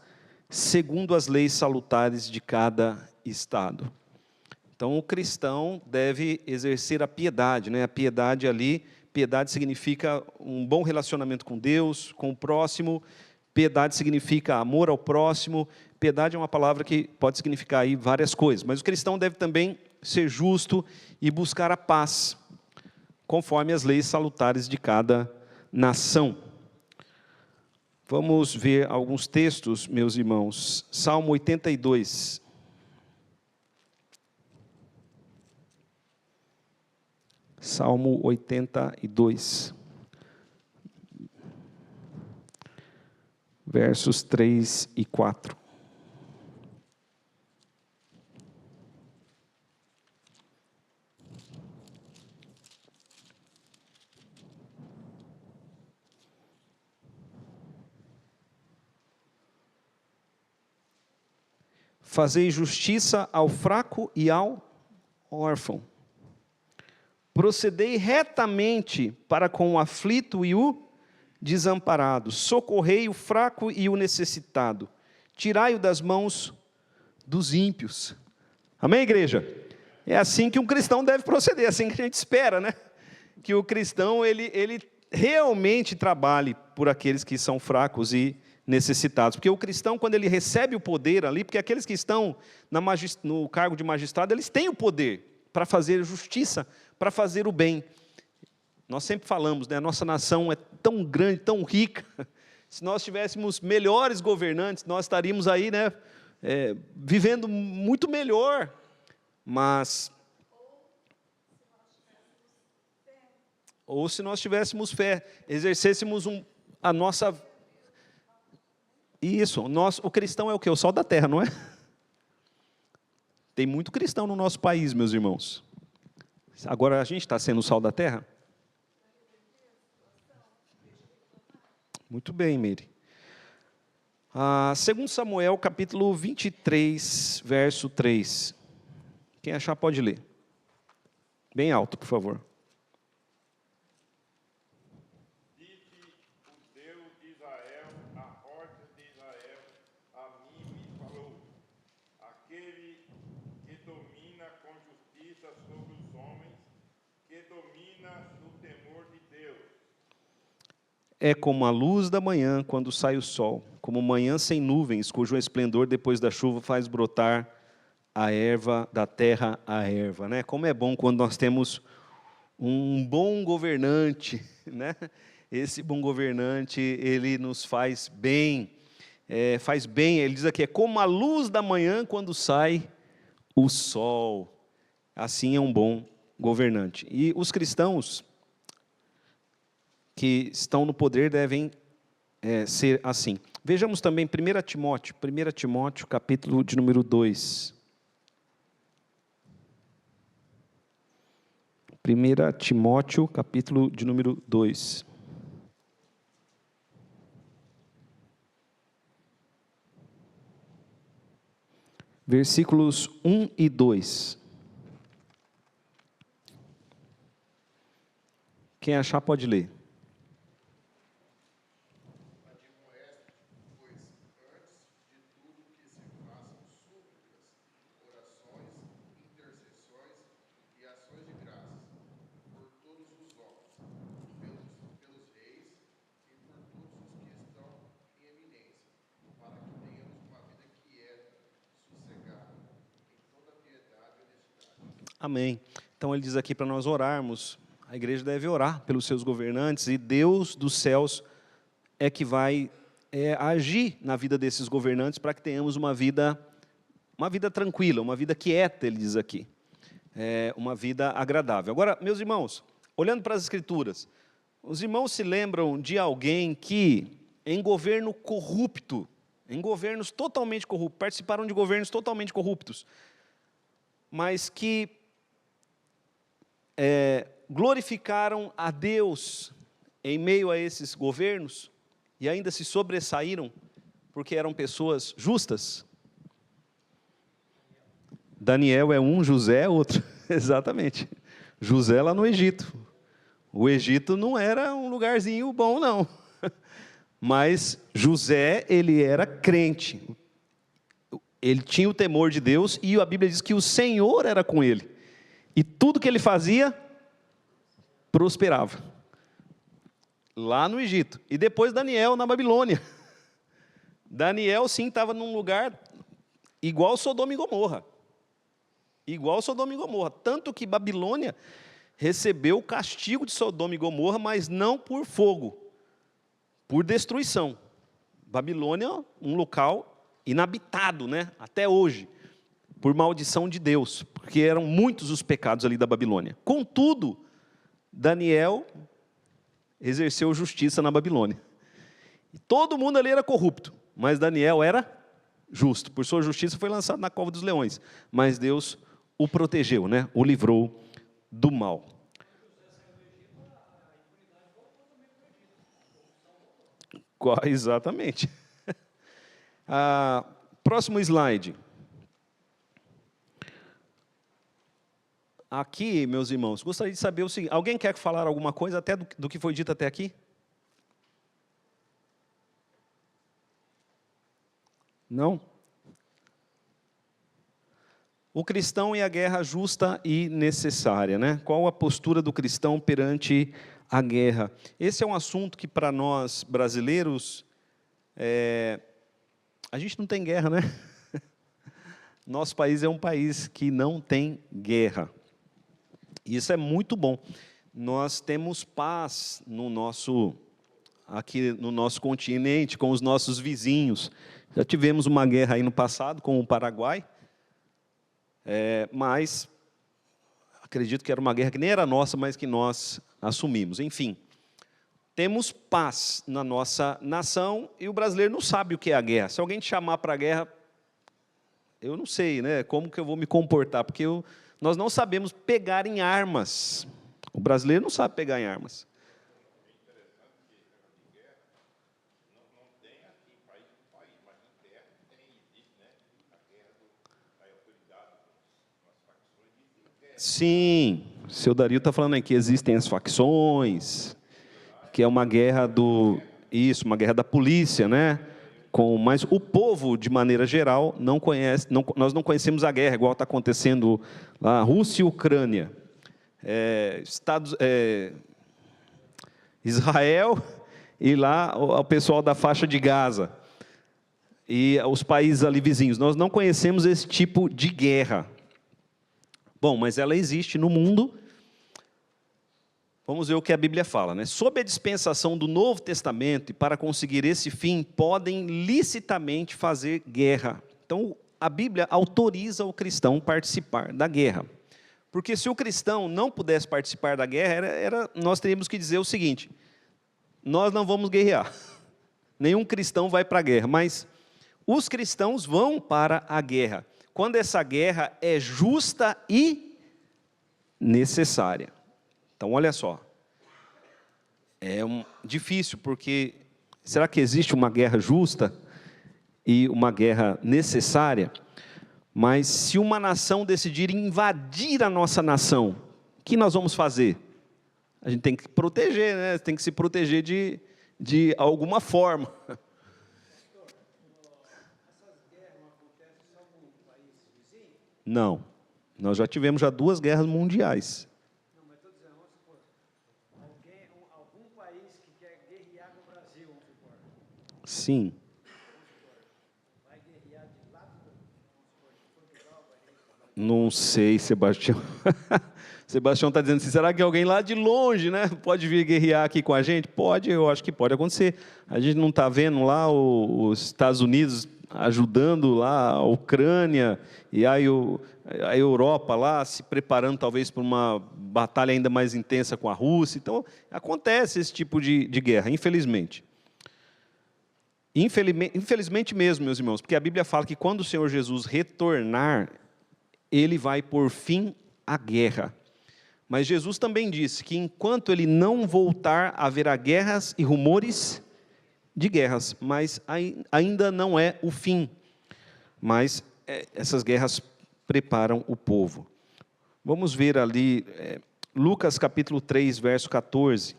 segundo as leis salutares de cada estado. Então, o cristão deve exercer a piedade, né? A piedade ali, piedade significa um bom relacionamento com Deus, com o próximo. Piedade significa amor ao próximo. Piedade é uma palavra que pode significar aí várias coisas, mas o cristão deve também ser justo e buscar a paz, conforme as leis salutares de cada nação. Vamos ver alguns textos, meus irmãos. Salmo 82. Salmo 82. Versos 3 e 4. Fazei justiça ao fraco e ao órfão. Procedei retamente para com o aflito e o desamparado. Socorrei o fraco e o necessitado. Tirai-o das mãos dos ímpios. Amém, igreja? É assim que um cristão deve proceder, é assim que a gente espera, né? Que o cristão, ele realmente trabalhe por aqueles que são fracos e necessitados. Porque o cristão, quando ele recebe o poder ali, porque aqueles que estão no cargo de magistrado, eles têm o poder para fazer justiça, para fazer o bem. Nós sempre falamos, né, a nossa nação é tão grande, tão rica. Se nós tivéssemos melhores governantes, nós estaríamos aí, né, vivendo muito melhor. Mas, ou se nós tivéssemos fé, exercêssemos a nossa... Isso, o cristão é o quê? O sal da terra, não é? Tem muito cristão no nosso país, meus irmãos. Agora a gente está sendo o sal da terra? Muito bem, Meire. 2 Samuel, capítulo 23, verso 3. Quem achar pode ler. Bem alto, por favor. É como a luz da manhã quando sai o sol, como manhã sem nuvens, cujo esplendor depois da chuva faz brotar a erva da terra, a erva, né? Como é bom quando nós temos um bom governante, né? Esse bom governante, ele nos faz bem, ele diz aqui, é como a luz da manhã quando sai o sol. Assim é um bom governante. E os cristãos que estão no poder devem ser assim. Vejamos também 1 Timóteo, capítulo de número 2. 1 Timóteo, capítulo de número 2. Versículos 1 e 2. Quem achar pode ler. Amém. Então ele diz aqui para nós orarmos, a igreja deve orar pelos seus governantes, e Deus dos céus é que vai agir na vida desses governantes para que tenhamos uma vida tranquila, uma vida quieta, ele diz aqui. uma vida agradável. Agora, meus irmãos, olhando para as Escrituras, os irmãos se lembram de alguém que, em governo corrupto, em governos totalmente corruptos, participaram de governos totalmente corruptos, mas que glorificaram a Deus em meio a esses governos e ainda se sobressaíram porque eram pessoas justas? Daniel é um, José é outro. Exatamente. José lá no Egito. O Egito não era um lugarzinho bom, não. Mas José, ele era crente. Ele tinha o temor de Deus e a Bíblia diz que o Senhor era com ele. E tudo que ele fazia, prosperava. Lá no Egito. E depois Daniel na Babilônia. Daniel, sim, estava num lugar igual Sodoma e Gomorra. Igual Sodoma e Gomorra. Tanto que Babilônia recebeu o castigo de Sodoma e Gomorra, mas não por fogo, por destruição. Babilônia, um local inabitado, né? Até hoje, por maldição de Deus, porque eram muitos os pecados ali da Babilônia. Contudo, Daniel exerceu justiça na Babilônia. Todo mundo ali era corrupto, mas Daniel era justo. Por sua justiça foi lançado na cova dos leões, mas Deus o protegeu, né? O livrou do mal. Exatamente. Próximo slide. Aqui, meus irmãos, gostaria de saber o seguinte: alguém quer falar alguma coisa até do que foi dito até aqui? Não? O cristão e a guerra justa e necessária, né? Qual a postura do cristão perante a guerra? Esse é um assunto que, para nós brasileiros, a gente não tem guerra, né? Nosso país é um país que não tem guerra. Isso é muito bom. Nós temos paz aqui no nosso continente, com os nossos vizinhos. Já tivemos uma guerra aí no passado com o Paraguai, mas acredito que era uma guerra que nem era nossa, mas que nós assumimos. Enfim, temos paz na nossa nação e o brasileiro não sabe o que é a guerra. Se alguém te chamar para a guerra, eu não sei, né, como que eu vou me comportar, porque nós não sabemos pegar em armas. O brasileiro não sabe pegar em armas. Sim, o seu Dario está falando aí que existem as facções, que é uma guerra uma guerra da polícia, né? Mas o povo, de maneira geral, não conhece, nós não conhecemos a guerra, igual está acontecendo lá, Rússia e Ucrânia, Israel e lá o pessoal da faixa de Gaza, e os países ali vizinhos. Nós não conhecemos esse tipo de guerra. Bom, mas ela existe no mundo. Vamos ver o que a Bíblia fala, né? Sob a dispensação do Novo Testamento, e para conseguir esse fim, podem licitamente fazer guerra. Então, a Bíblia autoriza o cristão a participar da guerra. Porque se o cristão não pudesse participar da guerra, nós teríamos que dizer o seguinte: nós não vamos guerrear. Nenhum cristão vai para a guerra, mas os cristãos vão para a guerra, quando essa guerra é justa e necessária. Então, olha só, difícil, porque será que existe uma guerra justa e uma guerra necessária? Mas se uma nação decidir invadir a nossa nação, o que nós vamos fazer? A gente tem que proteger, né? Tem que se proteger de alguma forma. Não, nós já tivemos 2 guerras mundiais. Não, mas estou dizendo, vamos supor, algum país que quer guerrear no Brasil, vamos supor. Sim. Vai guerrear de lado, vamos supor, de Portugal, vai guerrear. Não sei, Sebastião. Sebastião está dizendo assim, será que alguém lá de longe, né, pode vir guerrear aqui com a gente? Pode, eu acho que pode acontecer. A gente não está vendo lá os Estados Unidos ajudando lá a Ucrânia e a Europa lá se preparando talvez para uma batalha ainda mais intensa com a Rússia. Então, acontece esse tipo de guerra, infelizmente. Infelizmente mesmo, meus irmãos, porque a Bíblia fala que quando o Senhor Jesus retornar, Ele vai pôr fim à guerra. Mas Jesus também disse que enquanto Ele não voltar, haverá guerras e rumores de guerras, mas ainda não é o fim. Mas essas guerras preparam o povo. Vamos ver ali, Lucas capítulo 3, verso 14.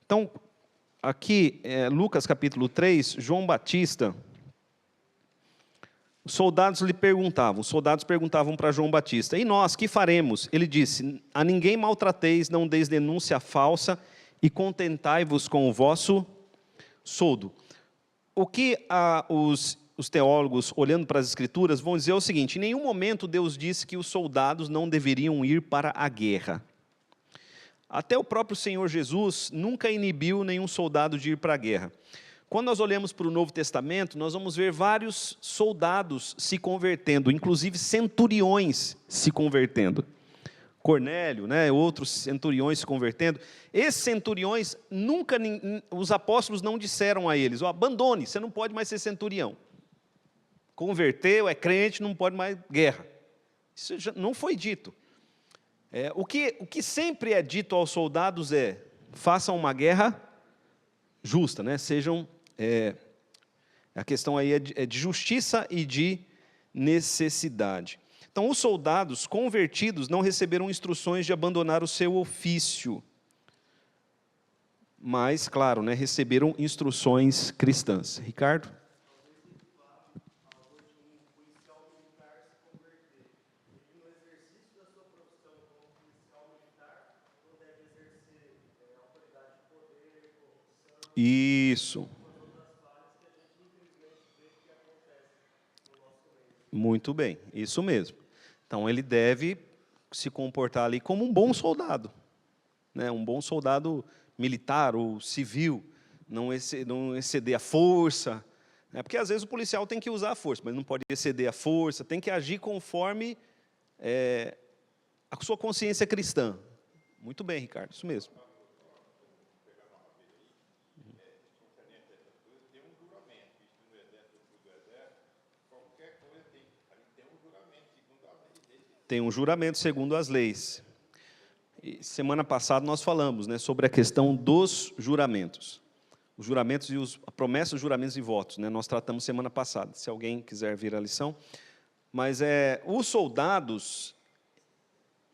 Então, aqui, Lucas capítulo 3, João Batista, os soldados perguntavam para João Batista, e nós, que faremos? Ele disse, a ninguém maltrateis, não deis denúncia falsa, e contentai-vos com o vosso soldo. O que os teólogos, olhando para as Escrituras, vão dizer é o seguinte, em nenhum momento Deus disse que os soldados não deveriam ir para a guerra. Até o próprio Senhor Jesus nunca inibiu nenhum soldado de ir para a guerra. Quando nós olhamos para o Novo Testamento, nós vamos ver vários soldados se convertendo, inclusive centuriões se convertendo. Cornélio, outros centuriões se convertendo. Esses centuriões, os apóstolos não disseram a eles, abandone, você não pode mais ser centurião. Converteu, é crente, não pode mais guerra. Isso já não foi dito. O que sempre é dito aos soldados é, façam uma guerra justa, sejam... a questão aí é de justiça e de necessidade. Então, os soldados convertidos não receberam instruções de abandonar o seu ofício, mas, claro, receberam instruções cristãs. Ricardo? Isso. Muito bem, isso mesmo. Então, ele deve se comportar ali como um bom soldado, um bom soldado militar ou civil, não exceder a força, porque às vezes o policial tem que usar a força, mas não pode exceder a força, tem que agir conforme a sua consciência cristã. Muito bem, Ricardo, isso mesmo. Tem um juramento segundo as leis. E semana passada nós falamos sobre a questão dos juramentos. Os juramentos e a promessa, os juramentos e votos. Nós tratamos semana passada, se alguém quiser ver a lição. Mas os soldados,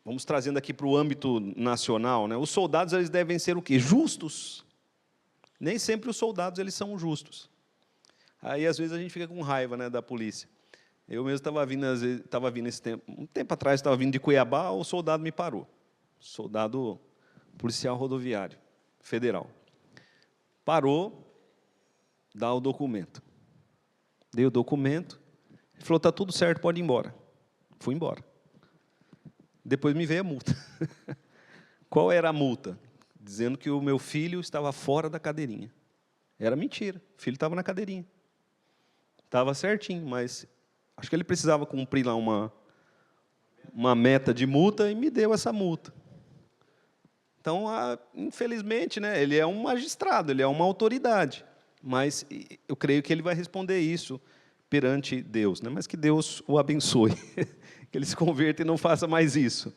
vamos trazendo aqui para o âmbito nacional, os soldados eles devem ser o quê? Justos. Nem sempre os soldados eles são justos. Aí às vezes a gente fica com raiva da polícia. Eu mesmo estava vindo um tempo atrás, estava vindo de Cuiabá, o soldado me parou. Soldado policial rodoviário, federal. Parou, dá o documento. Dei o documento, ele falou, está tudo certo, pode ir embora. Fui embora. Depois me veio a multa. Qual era a multa? Dizendo que o meu filho estava fora da cadeirinha. Era mentira, o filho estava na cadeirinha. Estava certinho, mas... acho que ele precisava cumprir lá uma meta de multa e me deu essa multa. Então, infelizmente, ele é um magistrado, ele é uma autoridade. Mas eu creio que ele vai responder isso perante Deus. Mas que Deus o abençoe, que ele se converta e não faça mais isso.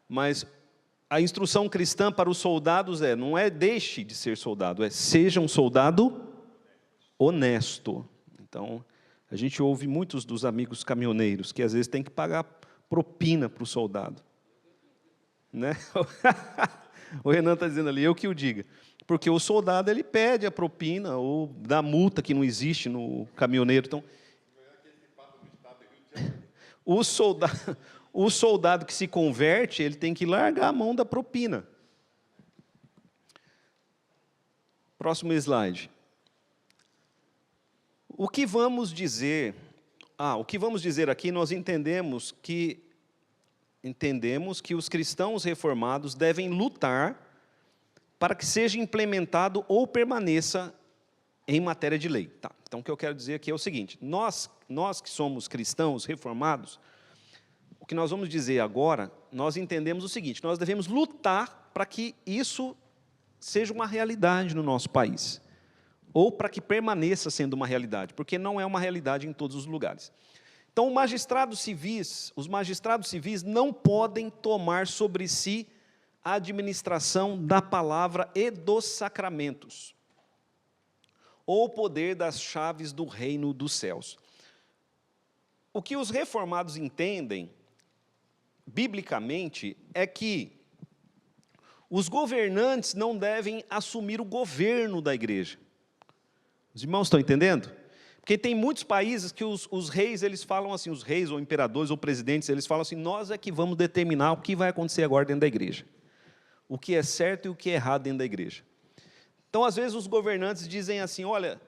Mas a instrução cristã para os soldados não é deixe de ser soldado, seja um soldado honesto. Então... a gente ouve muitos dos amigos caminhoneiros que às vezes tem que pagar propina para o soldado. O Renan está dizendo ali, eu que o diga. Porque o soldado ele pede a propina ou dá multa que não existe no caminhoneiro. Então, o soldado que se converte, ele tem que largar a mão da propina. Próximo slide. O que vamos dizer aqui, nós entendemos que entendemos que os cristãos reformados devem lutar para que seja implementado ou permaneça em matéria de lei. Tá, então, o que eu quero dizer aqui é o seguinte: nós que somos cristãos reformados, o que nós vamos dizer agora, nós entendemos o seguinte: nós devemos lutar para que isso seja uma realidade no nosso país, ou para que permaneça sendo uma realidade, porque não é uma realidade em todos os lugares. Então, os magistrados civis não podem tomar sobre si a administração da palavra e dos sacramentos, ou o poder das chaves do reino dos céus. O que os reformados entendem, biblicamente, é que os governantes não devem assumir o governo da igreja. Os irmãos estão entendendo? Porque tem muitos países que os reis, eles falam assim, os reis ou imperadores ou presidentes, eles falam assim: nós é que vamos determinar o que vai acontecer agora dentro da igreja. O que é certo e o que é errado dentro da igreja. Então, às vezes, os governantes dizem assim: olha,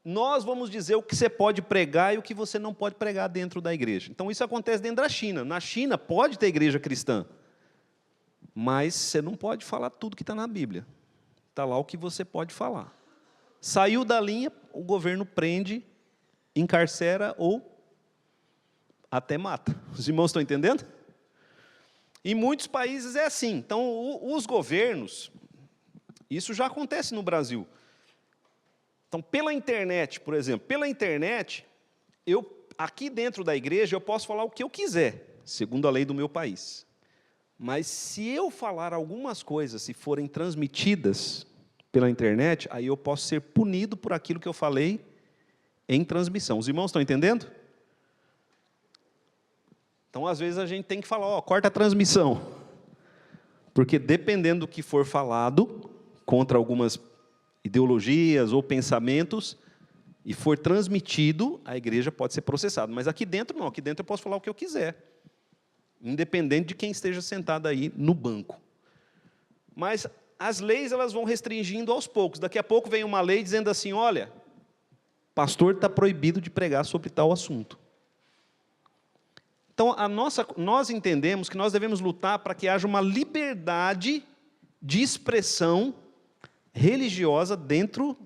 nós vamos dizer o que você pode pregar e o que você não pode pregar dentro da igreja. Então, isso acontece dentro da China. Na China, pode ter igreja cristã, mas você não pode falar tudo que está na Bíblia. Está lá o que você pode falar. Saiu da linha, o governo prende, encarcera ou até mata. Os irmãos estão entendendo? Em muitos países é assim. Então, os governos, isso já acontece no Brasil. Então, pela internet, por exemplo, aqui dentro da igreja, eu posso falar o que eu quiser, segundo a lei do meu país. Mas se eu falar algumas coisas, se forem transmitidas pela internet, aí eu posso ser punido por aquilo que eu falei em transmissão. Os irmãos estão entendendo? Então, às vezes, a gente tem que falar: corta a transmissão. Porque dependendo do que for falado, contra algumas ideologias ou pensamentos, e for transmitido, a igreja pode ser processada. Mas aqui dentro não, aqui dentro eu posso falar o que eu quiser, independente de quem esteja sentado aí no banco. Mas as leis, elas vão restringindo aos poucos. Daqui a pouco vem uma lei dizendo assim: olha, pastor está proibido de pregar sobre tal assunto. Então, nós entendemos que nós devemos lutar para que haja uma liberdade de expressão religiosa dentro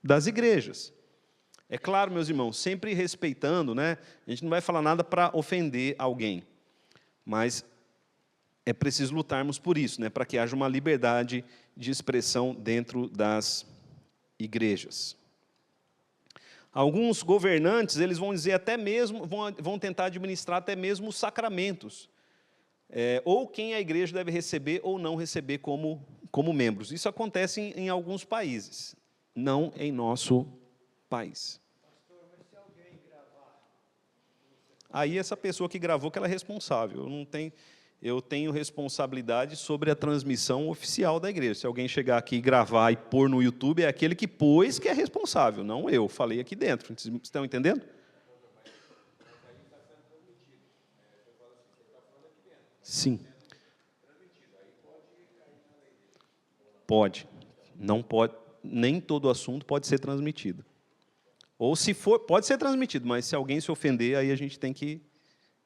das igrejas. É claro, meus irmãos, sempre respeitando, né? A gente não vai falar nada para ofender alguém, mas é preciso lutarmos por isso, né? Para que haja uma liberdade de expressão dentro das igrejas. Alguns governantes, eles vão dizer até mesmo, vão tentar administrar até mesmo os sacramentos, ou quem a igreja deve receber ou não receber como membros. Isso acontece em alguns países, não em nosso país. Pastor, mas se alguém gravar? Aí essa pessoa que gravou que ela é responsável. Eu tenho responsabilidade sobre a transmissão oficial da igreja. Se alguém chegar aqui e gravar e pôr no YouTube, é aquele que pôs que é responsável, não eu. Falei aqui dentro. Vocês estão entendendo? Sim. Pode. Não pode. Nem todo assunto pode ser transmitido. Ou se for, pode ser transmitido, mas se alguém se ofender, aí a gente tem que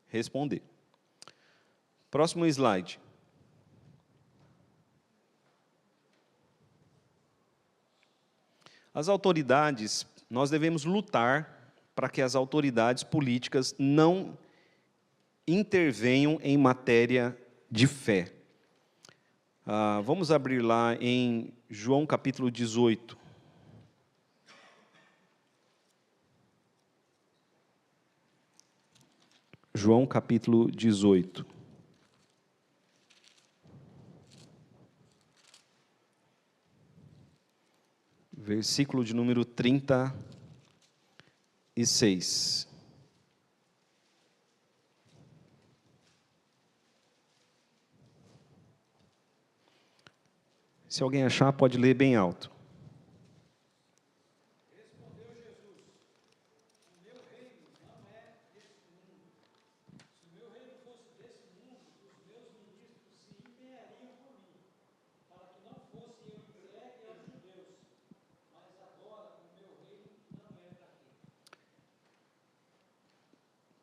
responder. Próximo slide. As autoridades, nós devemos lutar para que as autoridades políticas não intervenham em matéria de fé. Vamos abrir lá em João capítulo 18. João capítulo 18. Versículo de número 36. Se alguém achar, pode ler bem alto. Respondeu Jesus: o meu reino não é deste mundo. Se o meu reino fosse desse mundo, os meus ministros se empenhariam por mim, para que não fosse eu entregue aos judeus. Mas agora o meu reino não é daqui.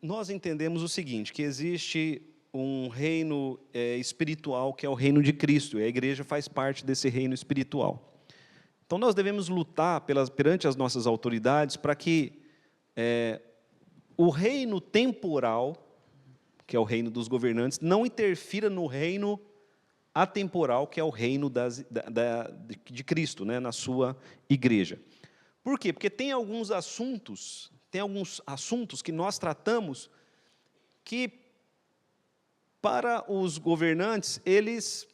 Nós entendemos o seguinte, que existe um reino espiritual, que é o reino de Cristo, e a igreja faz parte desse reino espiritual. Então, nós devemos lutar perante as nossas autoridades para que o reino temporal, que é o reino dos governantes, não interfira no reino atemporal, que é o reino de Cristo, né, na sua igreja. Por quê? Porque tem alguns assuntos que nós tratamos que, para os governantes, eles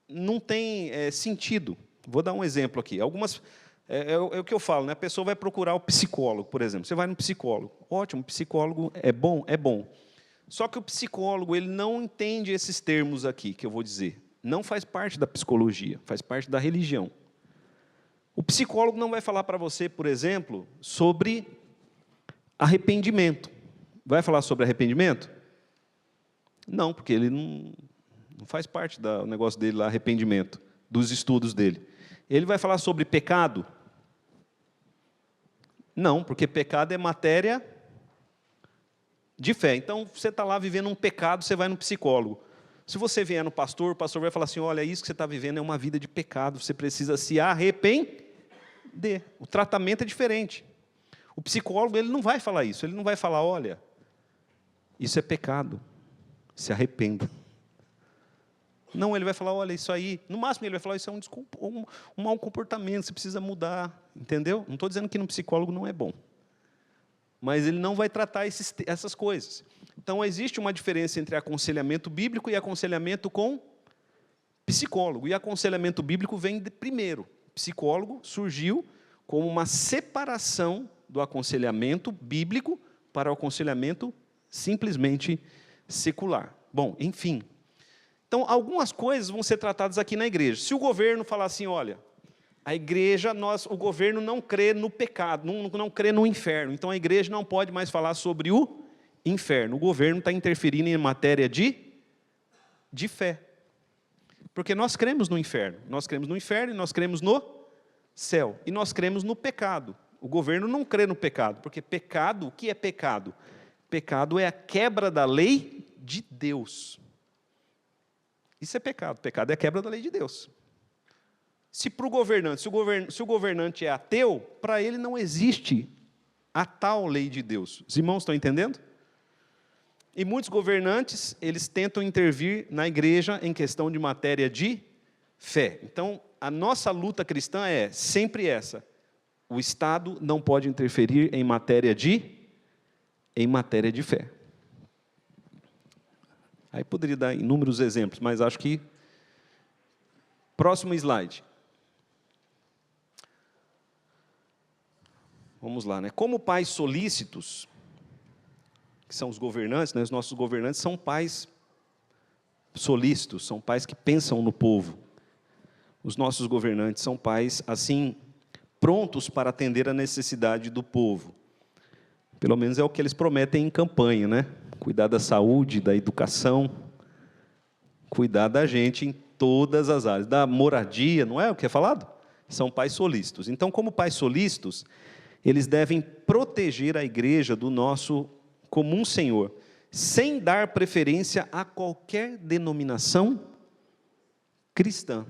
não têm sentido. Vou dar um exemplo aqui. É o que eu falo, né? A pessoa vai procurar o psicólogo, por exemplo. Você vai no psicólogo. Ótimo, psicólogo é bom? É bom. Só que o psicólogo, ele não entende esses termos aqui, que eu vou dizer. Não faz parte da psicologia, faz parte da religião. O psicólogo não vai falar para você, por exemplo, sobre arrependimento. Vai falar sobre arrependimento? Não, porque ele não faz parte do negócio dele lá, arrependimento, dos estudos dele. Ele vai falar sobre pecado? Não, porque pecado é matéria de fé. Então, você está lá vivendo um pecado, você vai no psicólogo. Se você vier no pastor, o pastor vai falar assim, olha, isso que você está vivendo é uma vida de pecado, você precisa se arrepender. O tratamento é diferente. O psicólogo, ele não vai falar isso, ele não vai falar, olha, isso é pecado, se arrependa. Não, ele vai falar, olha, isso aí, no máximo ele vai falar, isso é um mau comportamento, você precisa mudar, entendeu? Não estou dizendo que no psicólogo não é bom, mas ele não vai tratar essas coisas. Então, existe uma diferença entre aconselhamento bíblico e aconselhamento com psicólogo. E aconselhamento bíblico vem primeiro. Psicólogo surgiu como uma separação do aconselhamento bíblico para o aconselhamento simplesmente secular. Bom, enfim. Então, algumas coisas vão ser tratadas aqui na igreja. Se o governo falar assim, olha, a igreja, o governo não crê no pecado, não crê no inferno, então a igreja não pode mais falar sobre o inferno. O governo está interferindo em matéria de fé. Porque nós cremos no inferno. Nós cremos no inferno e nós cremos no céu. E nós cremos no pecado. O governo não crê no pecado, porque pecado, o que é pecado? Pecado é a quebra da lei de Deus. Isso é pecado. Pecado é a quebra da lei de Deus. Se para o governante, se o governante é ateu, para ele não existe a tal lei de Deus. Os irmãos estão entendendo? E muitos governantes, eles tentam intervir na igreja em questão de matéria de fé. Então, a nossa luta cristã é sempre essa. O Estado não pode interferir em matéria de fé. Aí poderia dar inúmeros exemplos, mas acho que... Próximo slide. Vamos lá, né? Como pais solícitos, que são os governantes, né? Os nossos governantes são pais solícitos, são pais que pensam no povo. Os nossos governantes são pais, assim, prontos para atender a necessidade do povo. Pelo menos é o que eles prometem em campanha, né? Cuidar da saúde, da educação, cuidar da gente em todas as áreas. Da moradia, não é o que é falado? São pais solícitos. Então, como pais solícitos, eles devem proteger a igreja do nosso comum Senhor, sem dar preferência a qualquer denominação cristã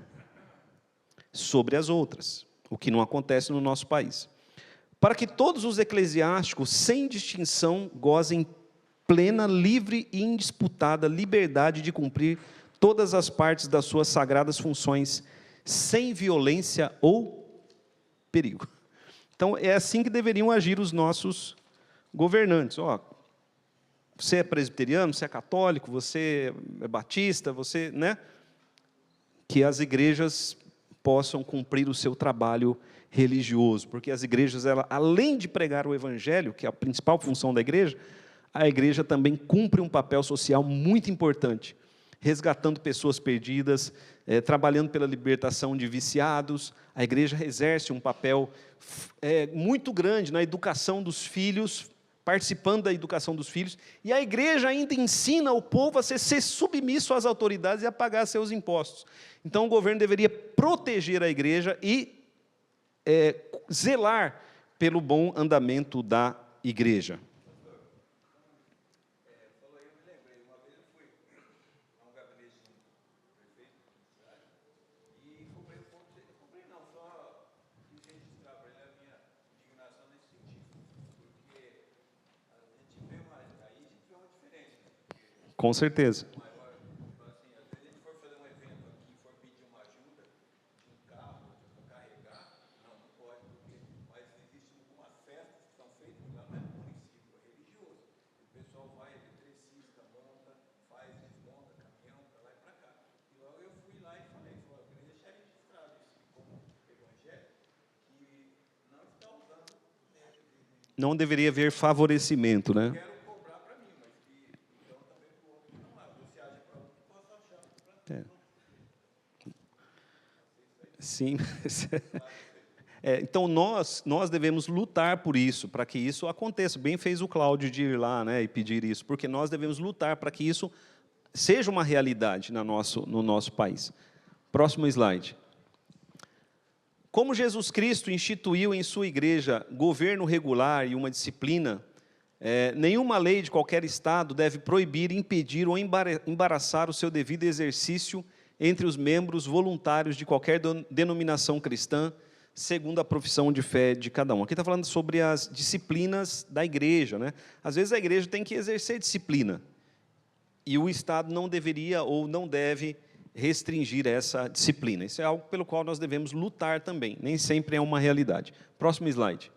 sobre as outras, o que não acontece no nosso país. Para que todos os eclesiásticos, sem distinção, gozem plena, livre e indisputada liberdade de cumprir todas as partes das suas sagradas funções, sem violência ou perigo. Então, é assim que deveriam agir os nossos governantes. Você é presbiteriano, você é católico, você é batista, você, né? Que as igrejas possam cumprir o seu trabalho religioso, porque as igrejas, além de pregar o evangelho, que é a principal função da igreja, a igreja também cumpre um papel social muito importante, resgatando pessoas perdidas, trabalhando pela libertação de viciados. A igreja exerce um papel muito grande na educação dos filhos, participando da educação dos filhos, e a igreja ainda ensina o povo a ser submisso às autoridades e a pagar seus impostos. Então, o governo deveria proteger a igreja e zelar pelo bom andamento da igreja. Falou aí, eu me lembrei, uma vez eu fui Com certeza. Não deveria haver favorecimento, né? É. Sim. Então, nós devemos lutar por isso, para que isso aconteça. Bem fez o Cláudio de ir lá, né, e pedir isso, porque nós devemos lutar para que isso seja uma realidade no nosso país. Próximo slide. Como Jesus Cristo instituiu em sua igreja governo regular e uma disciplina, nenhuma lei de qualquer estado deve proibir, impedir ou embaraçar o seu devido exercício entre os membros voluntários de qualquer denominação cristã, segundo a profissão de fé de cada um. Aqui está falando sobre as disciplinas da igreja, né? Às vezes a igreja tem que exercer disciplina, e o Estado não deveria ou não deve restringir essa disciplina. Isso é algo pelo qual nós devemos lutar também, nem sempre é uma realidade. Próximo slide.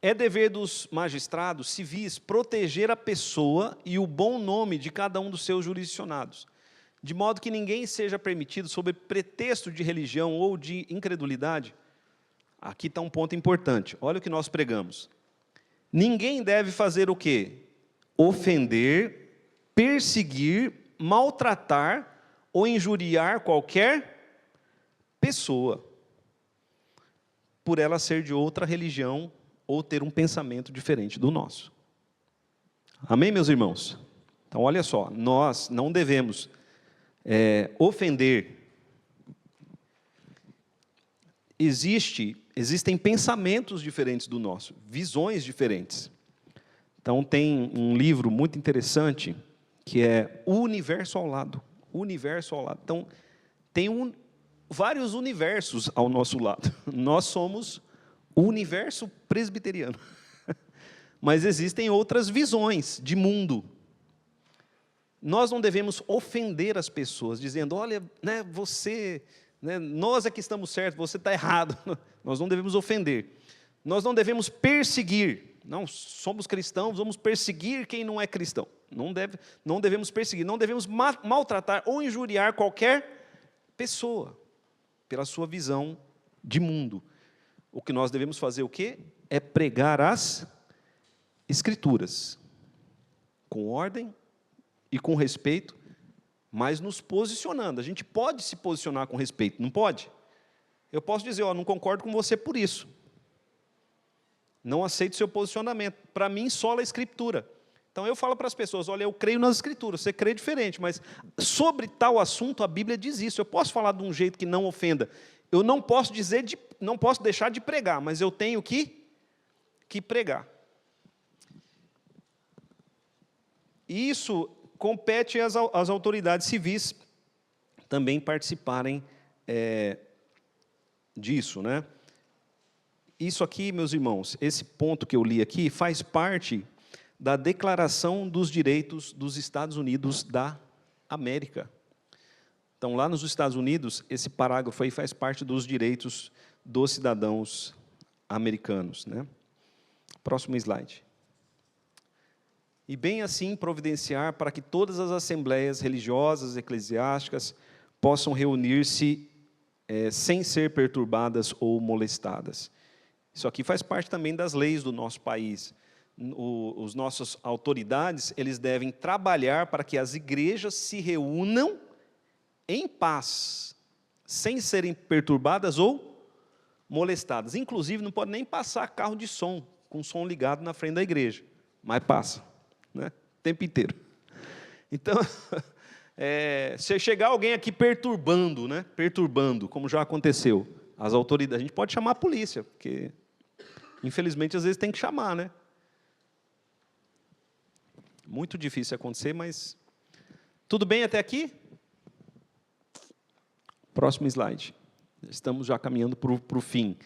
É dever dos magistrados civis proteger a pessoa e o bom nome de cada um dos seus jurisdicionados, de modo que ninguém seja permitido, sob pretexto de religião ou de incredulidade. Aqui está um ponto importante, olha o que nós pregamos. Ninguém deve fazer o quê? Ofender, perseguir, maltratar ou injuriar qualquer pessoa, por ela ser de outra religião ou ter um pensamento diferente do nosso. Amém, meus irmãos? Então, olha só, nós não devemos ofender. Existem pensamentos diferentes do nosso, visões diferentes. Então, tem um livro muito interessante, que é O Universo ao Lado. O Universo ao Lado. Então, tem vários universos ao nosso lado. Nós somos o universo presbiteriano. Mas existem outras visões de mundo. Nós não devemos ofender as pessoas, dizendo, olha, né, você, né, nós é que estamos certos, você está errado. Nós não devemos ofender. Nós não devemos perseguir. Não, somos cristãos, vamos perseguir quem não é cristão. Não devemos perseguir, não devemos maltratar ou injuriar qualquer pessoa pela sua visão de mundo. O que nós devemos fazer o quê? É pregar as Escrituras, com ordem e com respeito, mas nos posicionando. A gente pode se posicionar com respeito, não pode? Eu posso dizer, não concordo com você por isso. Não aceito seu posicionamento. Para mim, sola a Escritura. Então, eu falo para as pessoas, olha, eu creio nas Escrituras, você crê diferente, mas sobre tal assunto, a Bíblia diz isso. Eu posso falar de um jeito que não ofenda. Eu não posso deixar de pregar, mas eu tenho que pregar. E isso compete às autoridades civis também participarem disso, né? Isso aqui, meus irmãos, esse ponto que eu li aqui, faz parte da Declaração dos Direitos dos Estados Unidos da América. Então, lá nos Estados Unidos, esse parágrafo aí faz parte dos direitos dos cidadãos americanos, né? Próximo slide. E bem assim providenciar para que todas as assembleias religiosas, eclesiásticas, possam reunir-se sem ser perturbadas ou molestadas. Isso aqui faz parte também das leis do nosso país. Os nossos autoridades, eles devem trabalhar para que as igrejas se reúnam em paz, sem serem perturbadas ou molestadas. Inclusive, não pode nem passar carro de som, com som ligado na frente da igreja, mas passa, né? O tempo inteiro. Então, se chegar alguém aqui perturbando, né? Perturbando, como já aconteceu, as autoridades, a gente pode chamar a polícia, porque, infelizmente, às vezes tem que chamar, né? Muito difícil acontecer, mas tudo bem até aqui? Próximo slide. Estamos já caminhando para o fim.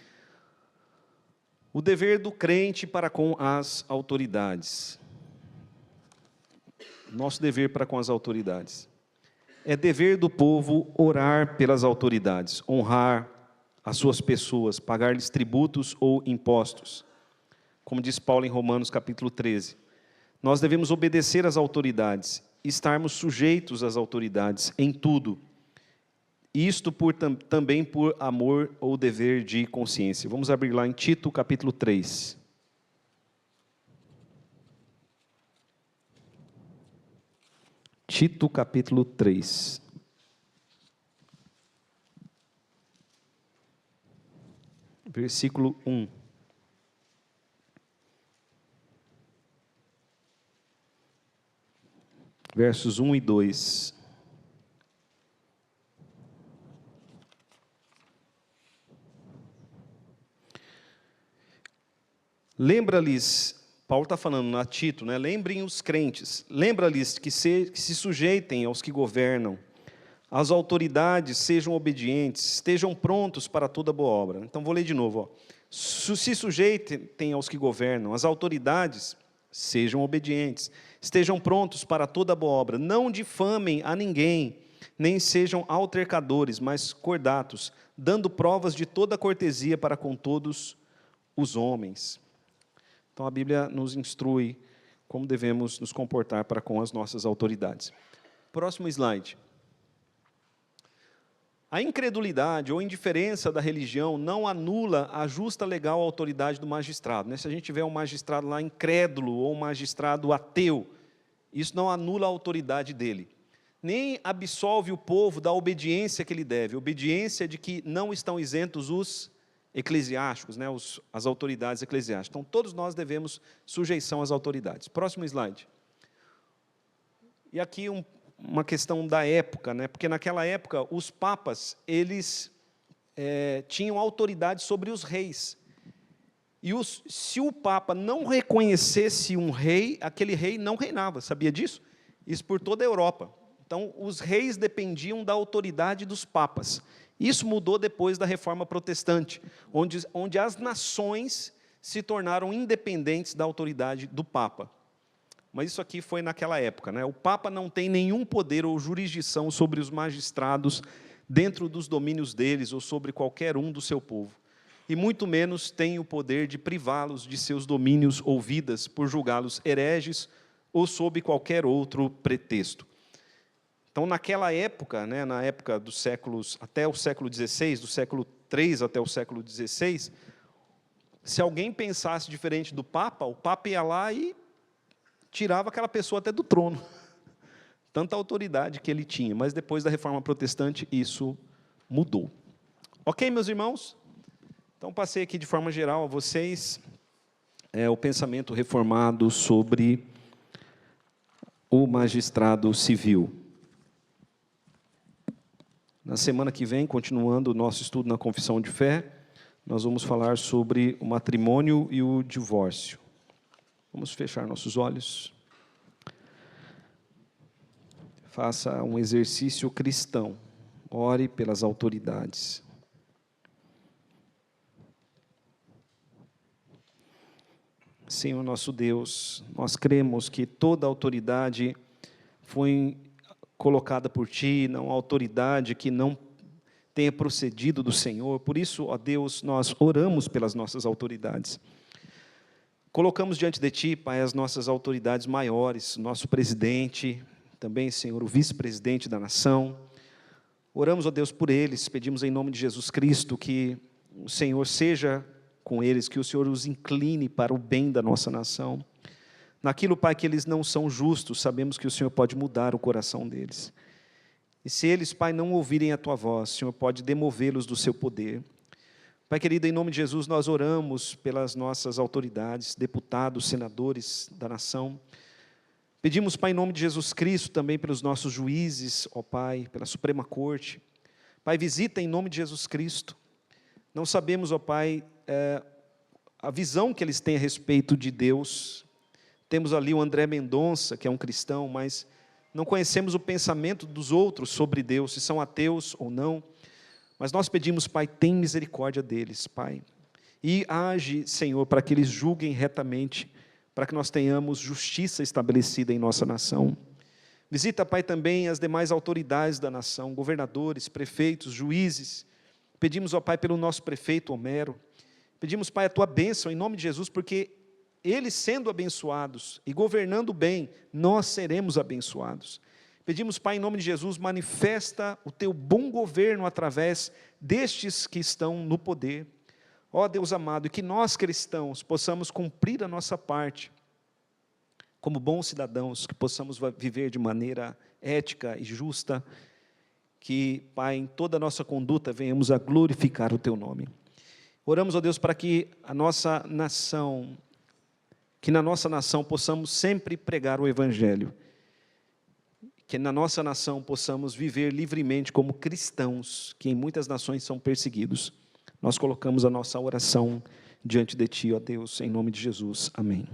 O dever do crente para com as autoridades. nosso dever para com as autoridades. É dever do povo orar pelas autoridades, honrar as suas pessoas, pagar-lhes tributos ou impostos. Como diz Paulo em Romanos capítulo 13. Nós devemos obedecer às autoridades, estarmos sujeitos às autoridades em tudo. Isto também por amor ou dever de consciência. Vamos abrir lá em Tito capítulo 3. Tito capítulo 3. Versículo 1. Versos 1 e 2. Lembra-lhes, Paulo está falando a Tito, né? Lembrem os crentes, lembra-lhes que se sujeitem aos que governam, as autoridades sejam obedientes, estejam prontos para toda boa obra. Então vou ler de novo. Ó. Se sujeitem aos que governam, as autoridades sejam obedientes, estejam prontos para toda boa obra, não difamem a ninguém, nem sejam altercadores, mas cordatos, dando provas de toda cortesia para com todos os homens. Então, a Bíblia nos instrui como devemos nos comportar para com as nossas autoridades. Próximo slide. A incredulidade ou indiferença da religião não anula a justa legal autoridade do magistrado. Se a gente tiver um magistrado lá incrédulo ou um magistrado ateu, isso não anula a autoridade dele. Nem absolve o povo da obediência que ele deve. Obediência de que não estão isentos os eclesiásticos, as autoridades eclesiásticas. Então, todos nós devemos sujeição às autoridades. Próximo slide. E aqui uma questão da época, porque naquela época os papas, eles tinham autoridade sobre os reis. E se o papa não reconhecesse um rei, aquele rei não reinava, sabia disso? Isso por toda a Europa. Então, os reis dependiam da autoridade dos papas. Isso mudou depois da Reforma Protestante, onde as nações se tornaram independentes da autoridade do Papa. Mas isso aqui foi naquela época. O Papa não tem nenhum poder ou jurisdição sobre os magistrados dentro dos domínios deles ou sobre qualquer um do seu povo. E muito menos tem o poder de privá-los de seus domínios ou vidas por julgá-los hereges ou sob qualquer outro pretexto. Então, naquela época, na época dos séculos, até o século XVI, do século III até o século XVI, se alguém pensasse diferente do Papa, o Papa ia lá e tirava aquela pessoa até do trono. Tanta autoridade que ele tinha, mas depois da Reforma Protestante, isso mudou. Ok, meus irmãos? Então, passei aqui de forma geral a vocês o pensamento reformado sobre o magistrado civil. Na semana que vem, continuando o nosso estudo na Confissão de Fé, nós vamos falar sobre o matrimônio e o divórcio. Vamos fechar nossos olhos. Faça um exercício cristão. Ore pelas autoridades. Senhor nosso Deus, nós cremos que toda autoridade foi colocada por Ti, não há autoridade que não tenha procedido do Senhor. Por isso, ó Deus, nós oramos pelas nossas autoridades. Colocamos diante de Ti, Pai, as nossas autoridades maiores, nosso presidente, também, Senhor, o vice-presidente da nação. Oramos, ó Deus, por eles, pedimos em nome de Jesus Cristo que o Senhor seja com eles, que o Senhor os incline para o bem da nossa nação. Naquilo, Pai, que eles não são justos, sabemos que o Senhor pode mudar o coração deles. E se eles, Pai, não ouvirem a Tua voz, o Senhor pode demovê-los do seu poder. Pai querido, em nome de Jesus, nós oramos pelas nossas autoridades, deputados, senadores da nação. Pedimos, Pai, em nome de Jesus Cristo, também pelos nossos juízes, ó Pai, pela Suprema Corte. Pai, visita em nome de Jesus Cristo. Não sabemos, ó Pai, a visão que eles têm a respeito de Deus. Temos ali o André Mendonça, que é um cristão, mas não conhecemos o pensamento dos outros sobre Deus, se são ateus ou não. Mas nós pedimos, Pai, tem misericórdia deles, Pai. E age, Senhor, para que eles julguem retamente, para que nós tenhamos justiça estabelecida em nossa nação. Visita, Pai, também as demais autoridades da nação, governadores, prefeitos, juízes. Pedimos, ó Pai, pelo nosso prefeito Homero. Pedimos, Pai, a Tua bênção em nome de Jesus, porque eles sendo abençoados e governando bem, nós seremos abençoados. Pedimos, Pai, em nome de Jesus, manifesta o Teu bom governo através destes que estão no poder. Ó Deus amado, e que nós cristãos possamos cumprir a nossa parte, como bons cidadãos, que possamos viver de maneira ética e justa, que, Pai, em toda a nossa conduta venhamos a glorificar o Teu nome. Oramos, ó Deus, para que na nossa nação possamos sempre pregar o Evangelho, que na nossa nação possamos viver livremente como cristãos, que em muitas nações são perseguidos. Nós colocamos a nossa oração diante de Ti, ó Deus, em nome de Jesus. Amém.